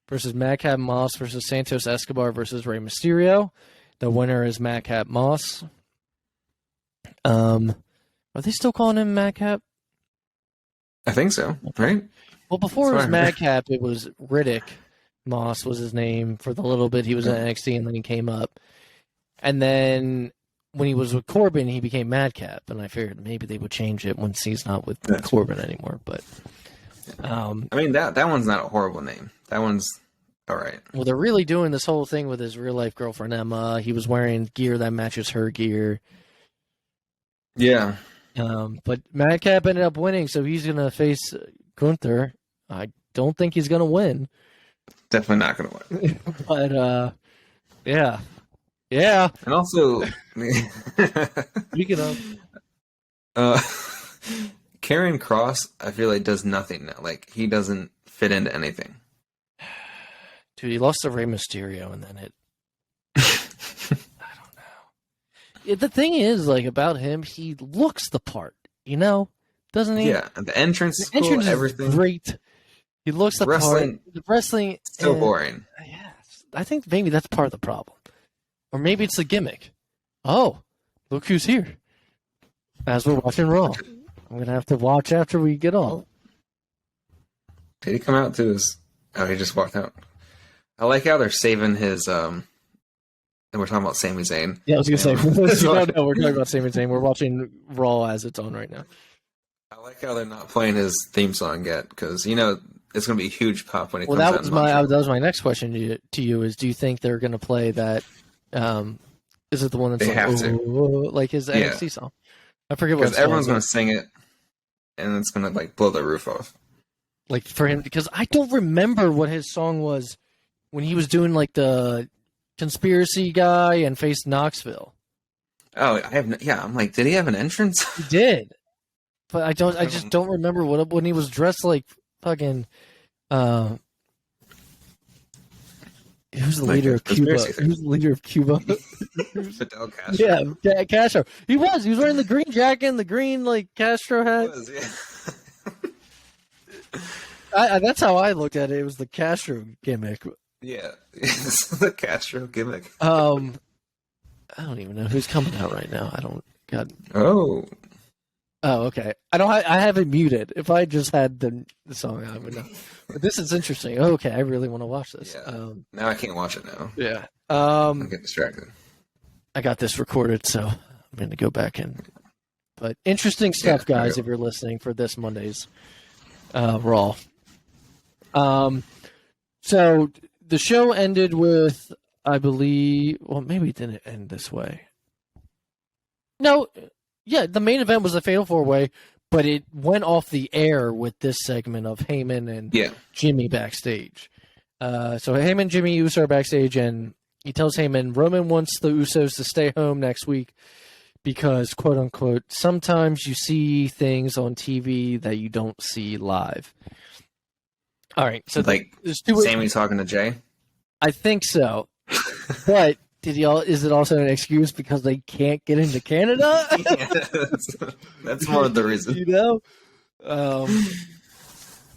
versus Madcap Moss versus Santos Escobar versus Rey Mysterio. The winner is Madcap Moss. Are they still calling him Madcap? I think so, right? Well, before it was Madcap, it was Riddick Moss was his name for the little bit he was in NXT, and then he came up. And then when he was with Corbin, he became Madcap, and I figured maybe they would change it once he's not with Corbin anymore. But I mean, that one's not a horrible name. That one's all right. Well, they're really doing this whole thing with his real life girlfriend Emma. He was wearing gear that matches her gear. Yeah. But Madcap ended up winning, so he's gonna face Gunther. I don't think he's gonna win. Definitely not gonna win. But yeah. And also, speaking of, Karrion Kross, I feel like does nothing now. Like he doesn't fit into anything. Dude, he lost to Rey Mysterio, and then it. I don't know. The thing is, like about him, he looks the part. Doesn't he? Yeah, and the entrance is the cool. entrance Everything is great. He looks the part. The wrestling so boring. Yeah, I think maybe that's part of the problem, or maybe it's the gimmick. Oh, look who's here! As we're watching Raw, I'm gonna have to watch after we get off. Did he come out to his? Oh, he just walked out. I like how they're saving his. And we're talking about Sami Zayn. Yeah, I was gonna say. No, we're talking about Sami Zayn. We're watching Raw as it's on right now. I like how they're not playing his theme song yet, because it's going to be a huge pop when it comes out. Well, that was my next question to you. Is do you think they're going to play that? Is it the one that's they have to. Like his NXT song? I forget what. Because everyone's going to sing it, and it's going to like blow the roof off. Like for him, because I don't remember what his song was when he was doing like the conspiracy guy and faced Knoxville. Oh, I'm like, did he have an entrance? He did, but I just don't remember when he was dressed like fucking. Who's the leader of Cuba? Who's the leader of Cuba? Fidel Castro. Yeah, Castro. He was wearing the green jacket and the green like Castro hat. That's how I looked at it. It was the Castro gimmick. Yeah, it's the Castro gimmick. I don't even know who's coming out right now. I don't. God. Oh, okay. I have it muted. If I just had the song, I would know. But this is interesting. Okay, I really want to watch this. Yeah. Now I can't watch it now. Yeah. I get distracted. I got this recorded, so I'm going to go back and. But interesting stuff, guys. If you're listening for this Monday's Raw. So the show ended with, I believe. Well, maybe it didn't end this way. No. Yeah, the main event was a Fatal 4-Way, but it went off the air with this segment of Heyman and Jimmy backstage. So Heyman and Jimmy Uso are backstage, and he tells Heyman Roman wants the Usos to stay home next week because, quote unquote, sometimes you see things on TV that you don't see live. All right, so like there's two. Sammy talking to Jay. I think so, but. Is it also an excuse because they can't get into Canada? That's more of the reason.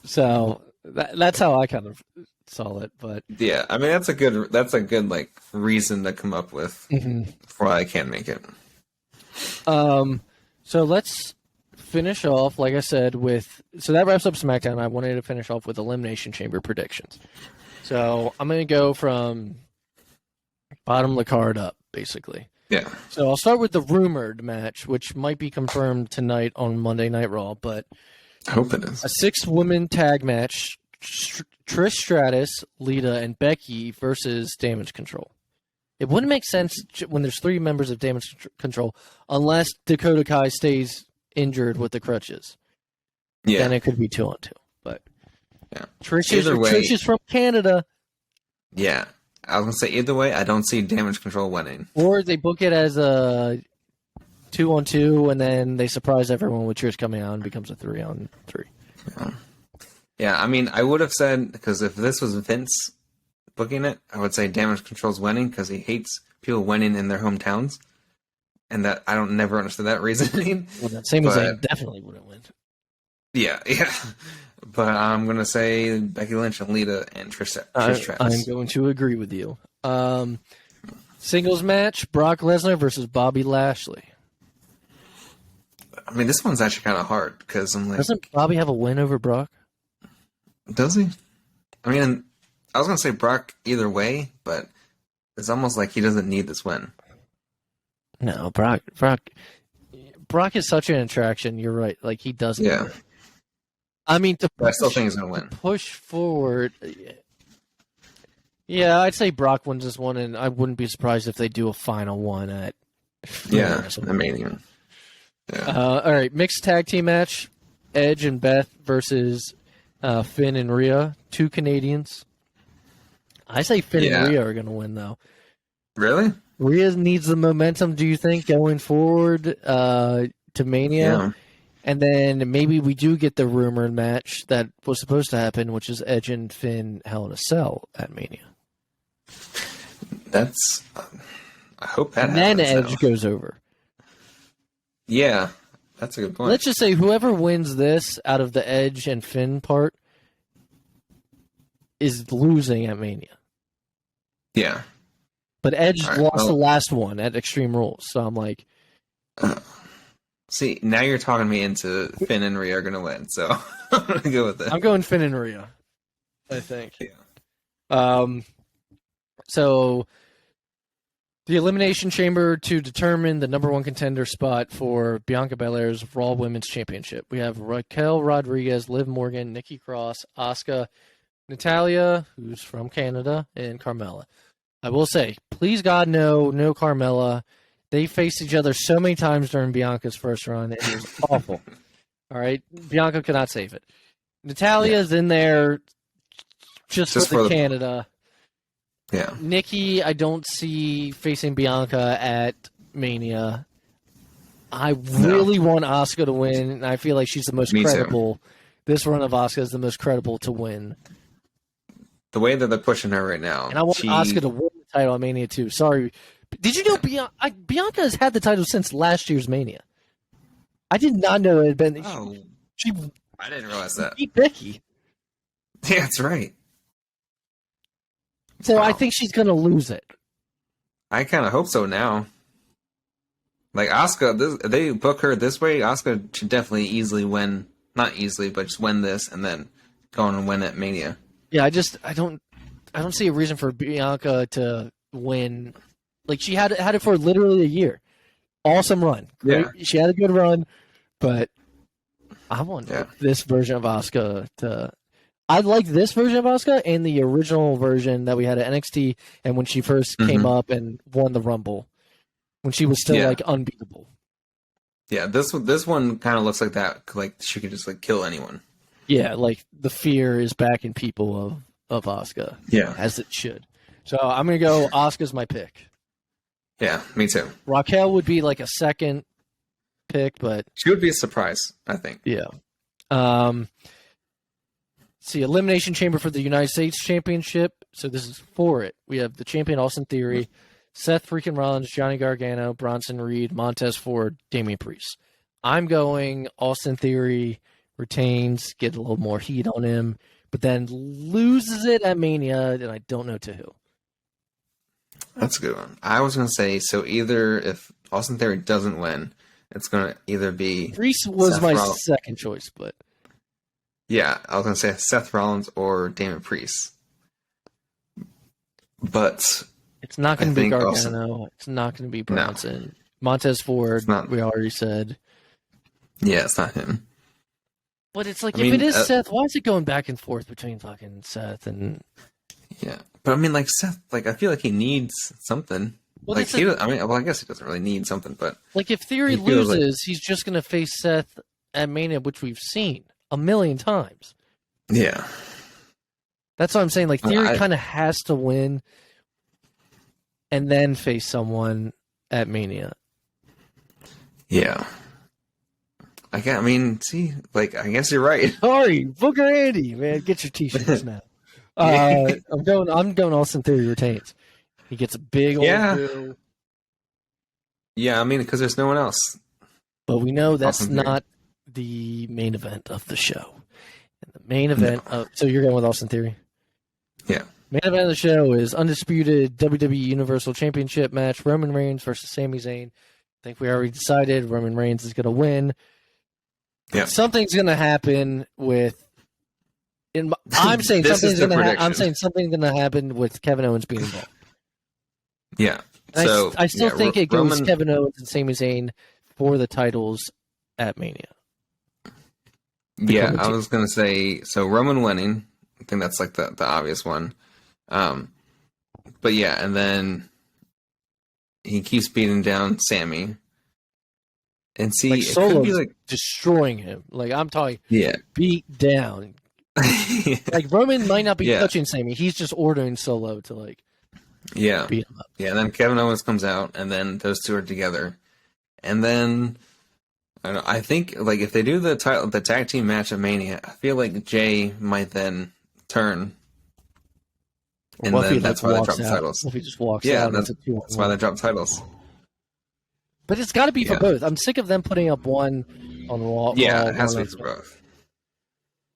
So that's how I kind of saw it. But yeah, I mean that's a good like reason to come up with for why I can't make it. So let's finish off, like I said, so that wraps up SmackDown. I wanted to finish off with Elimination Chamber predictions. So I'm going to go from bottom of the card up, basically. Yeah. So I'll start with the rumored match, which might be confirmed tonight on Monday Night Raw, but I hope it is. A 6-woman tag match, Trish Stratus, Lita, and Becky versus Damage Control. It wouldn't make sense when there's 3 members of Damage Control unless Dakota Kai stays injured with the crutches. Yeah. Then it could be 2-on-2. But yeah. Trish is from Canada. Yeah. I was going to say, either way, I don't see Damage Control winning. Or they book it as a 2-on-2, and then they surprise everyone with Trish coming out and becomes a 3-on-3. Yeah, I mean, I would have said, because if this was Vince booking it, I would say Damage Control's winning because he hates people winning in their hometowns. And that I don't never understood that reasoning. Well, same as they definitely wouldn't win. Yeah. But I'm going to say Becky Lynch and Lita and Trish Stratus. I'm going to agree with you. Singles match, Brock Lesnar versus Bobby Lashley. I mean, this one's actually kind of hard because I'm like... Doesn't Bobby have a win over Brock? Does he? I mean, I was going to say Brock either way, but it's almost like he doesn't need this win. No, Brock is such an attraction. You're right. Like, he doesn't. Yeah. I mean, I still think he's going to win. Push forward. Yeah, I'd say Brock wins this one, and I wouldn't be surprised if they do a final one at. Yeah, amazing. Yeah. All right, mixed tag team match: Edge and Beth versus Finn and Rhea, 2 Canadians. I say Finn and Rhea are going to win, though. Really? Rhea needs the momentum, do you think, going forward to Mania? Yeah. And then maybe we do get the rumored match that was supposed to happen, which is Edge and Finn Hell in a Cell at Mania. That's... I hope that happens. And then Edge goes over. Yeah, that's a good point. Let's just say whoever wins this out of the Edge and Finn part is losing at Mania. Yeah. But Edge lost the last one at Extreme Rules, so I'm like... see, now you're talking me into Finn and Rhea are going to win, so I'm going to go with it. I'm going Finn and Rhea, I think. Yeah. So, the Elimination Chamber to determine the number 1 contender spot for Bianca Belair's Raw Women's Championship. We have Raquel Rodriguez, Liv Morgan, Nikki Cross, Asuka, Natalya, who's from Canada, and Carmella. I will say, please God, no Carmella. They faced each other so many times during Bianca's first run. It was awful. All right? Bianca could not save it. Natalya's in there just for Canada. Yeah. Nikki, I don't see facing Bianca at Mania. I really want Asuka to win, and I feel like she's the most credible. This run of Asuka is the most credible to win. The way that they're pushing her right now. And I want Asuka to win the title at Mania too. Sorry. Did you know Bianca has had the title since last year's Mania? I did not know it had been... Oh, I didn't realize that. Beat Becky. Yeah, that's right. So I think she's going to lose it. I kind of hope so now. Like, Asuka, if they book her this way, Asuka should definitely easily win. Not easily, but just win this and then go on and win at Mania. Yeah, I don't see a reason for Bianca to win. Like, she had it for literally a year. Awesome run. Great. Yeah. She had a good run, but I want this version of Asuka to... I like this version of Asuka and the original version that we had at NXT and when she first came up and won the Rumble. When she was still, like, unbeatable. Yeah, this one kind of looks like that. Like, she could just, like, kill anyone. Yeah, like, the fear is back in people of Asuka. Yeah. As it should. So I'm going to go Asuka's my pick. Yeah, me too. Raquel would be, like, a second pick, but... She would be a surprise, I think. Yeah. See, Elimination Chamber for the United States Championship. So this is for it. We have the champion, Austin Theory, Seth freaking Rollins, Johnny Gargano, Bronson Reed, Montez Ford, Damian Priest. I'm going Austin Theory retains, get a little more heat on him, but then loses it at Mania, and I don't know to who. That's a good one. I was going to say, so either if Austin Theory doesn't win, it's going to either be... Priest was my second choice, but... Yeah, I was going to say Seth Rollins or Damian Priest. But... It's not going to be Gargano. It's not going to be Bronson. No. Montez Ford, we already said. Yeah, it's not him. But it's like, if it is Seth, why is it going back and forth between fucking Seth and... Yeah, but I mean, like, Seth, like, I feel like he needs something. Well, like, I guess he doesn't really need something, but... Like, if Theory loses, he's just going to face Seth at Mania, which we've seen a million times. Yeah. That's what I'm saying. Like, Theory kind of has to win and then face someone at Mania. Yeah. I guess you're right. Sorry, Booker Andy, man, get your t-shirts now. I'm going Austin Theory retains. He gets a big old boo. Yeah, I mean, because there's no one else. But we know that's not the main event of the show. And the main event so you're going with Austin Theory? Yeah. Main event of the show is undisputed WWE Universal Championship match, Roman Reigns versus Sami Zayn. I think we already decided Roman Reigns is going to win. Yeah. Something's going to happen with. I'm saying something's going to. I'm saying something's going to happen with Kevin Owens being involved. Yeah. And So I still think it goes Kevin Owens and Sami Zayn for the titles at Mania. Yeah, I was going to say, so Roman winning. I think that's like the obvious one. But yeah, and then he keeps beating down Sammy. And see, it could be like destroying him. Like I'm talking, beat down. Yeah. Like Roman might not be touching Sammy. He's just ordering Solo to beat him up. Yeah, and then Kevin Owens comes out, and then those two are together. And then I think like if they do the tag team match at Mania, I feel like Jay might then turn. And then that's why they drop the titles. If he just walks out, that's why they drop titles. But it's got to be for both. I'm sick of them putting up one on the wall. Yeah, it has to be for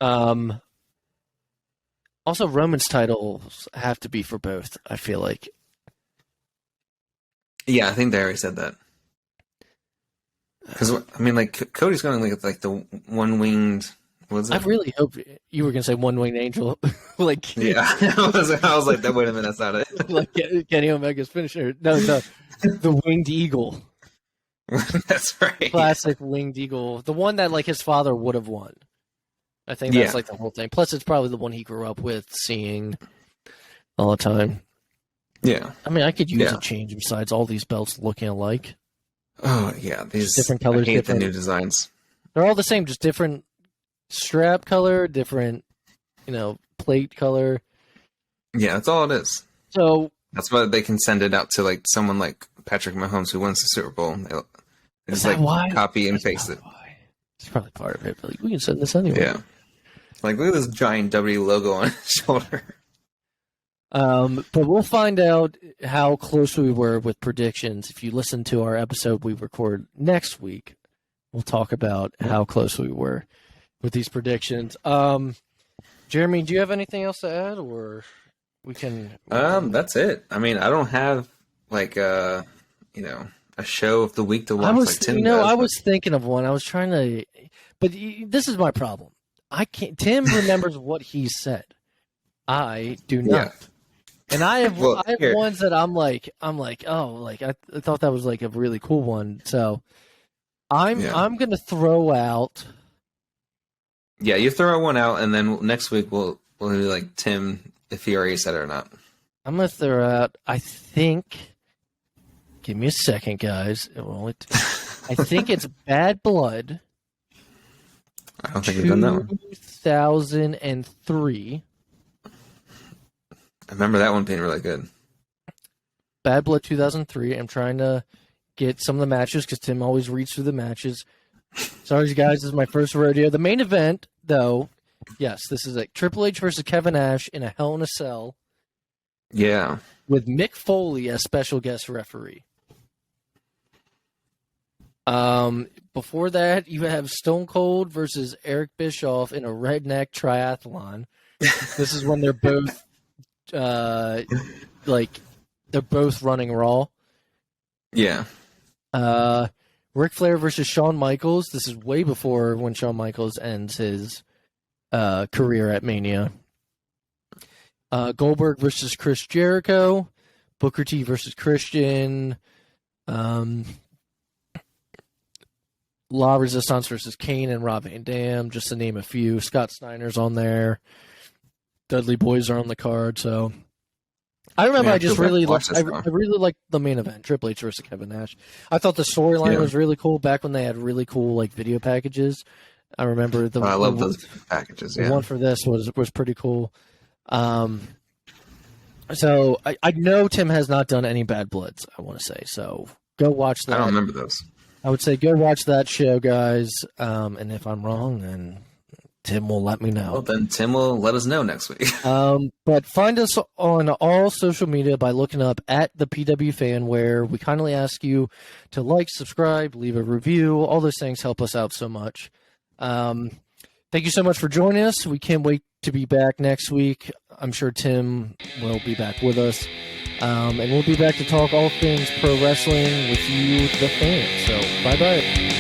both. Also, Roman's titles have to be for both, I feel like. Yeah, I think they already said that. Because, I mean, like, Cody's going like the one-winged... What's it? I really hope you were going to say one-winged angel. Yeah, I was like, wait a minute, that's not it. Like Kenny Omega's finisher. No, the winged eagle. That's right. Classic winged eagle. The one that, like, his father would have won. I think that's, like, the whole thing. Plus, it's probably the one he grew up with, seeing all the time. Yeah. I mean, I could use a change besides all these belts looking alike. Oh, yeah. These different colors. I hate the new designs. They're all the same, just different strap color, different, plate color. Yeah, that's all it is. So that's why they can send it out to like someone like Patrick Mahomes who wins the Super Bowl. They just like copy and paste it. It's probably part of it, but we can send this anyway. Yeah. Like, look at this giant W logo on his shoulder. But we'll find out how close we were with predictions. If you listen to our episode we record next week, we'll talk about how close we were with these predictions. Jeremy, do you have anything else to add, or we can? That's it. I mean, I don't have like a show of the week to watch. I was thinking of one. I was trying to, but this is my problem. I can't. Tim remembers what he said. I do not. Yeah. And I have ones that I'm like, I thought that was like a really cool one. So I'm gonna throw out. Yeah, you throw one out, and then next week we'll do like Tim if he already said it or not. I'm gonna throw out. I think. Give me a second, guys. I think it's Bad Blood. I don't think we've done that one. 2003. I remember that one being really good. Bad Blood 2003. I'm trying to get some of the matches because Tim always reads through the matches. Sorry, guys. This is my first rodeo. The main event, though, yes, this is like Triple H versus Kevin Nash in a Hell in a Cell. Yeah. With Mick Foley as special guest referee. Before that, you have Stone Cold versus Eric Bischoff in a redneck triathlon. This is when they're both, they're both running Raw. Yeah. Ric Flair versus Shawn Michaels. This is way before when Shawn Michaels ends his career at Mania. Goldberg versus Chris Jericho. Booker T versus Christian. La Resistance versus Kane and Rob Van Dam, just to name a few. Scott Steiner's on there. Dudley Boys are on the card. So I remember I really liked the main event, Triple H versus Kevin Nash. I thought the storyline was really cool back when they had really cool like video packages. I remember I love those packages. The one for this was pretty cool. So I know Tim has not done any Bad Bloods, I want to say. So go watch that. I don't remember those. I would say go watch that show, guys. And if I'm wrong, then Tim will let me know. Well, then Tim will let us know next week. But find us on all social media by looking up at the PW Fan, where we kindly ask you to like, subscribe, leave a review. All those things help us out so much. Thank you so much for joining us. We can't wait to be back next week. I'm sure Tim will be back with us. And we'll be back to talk all things pro wrestling with you, the fan. So, bye-bye.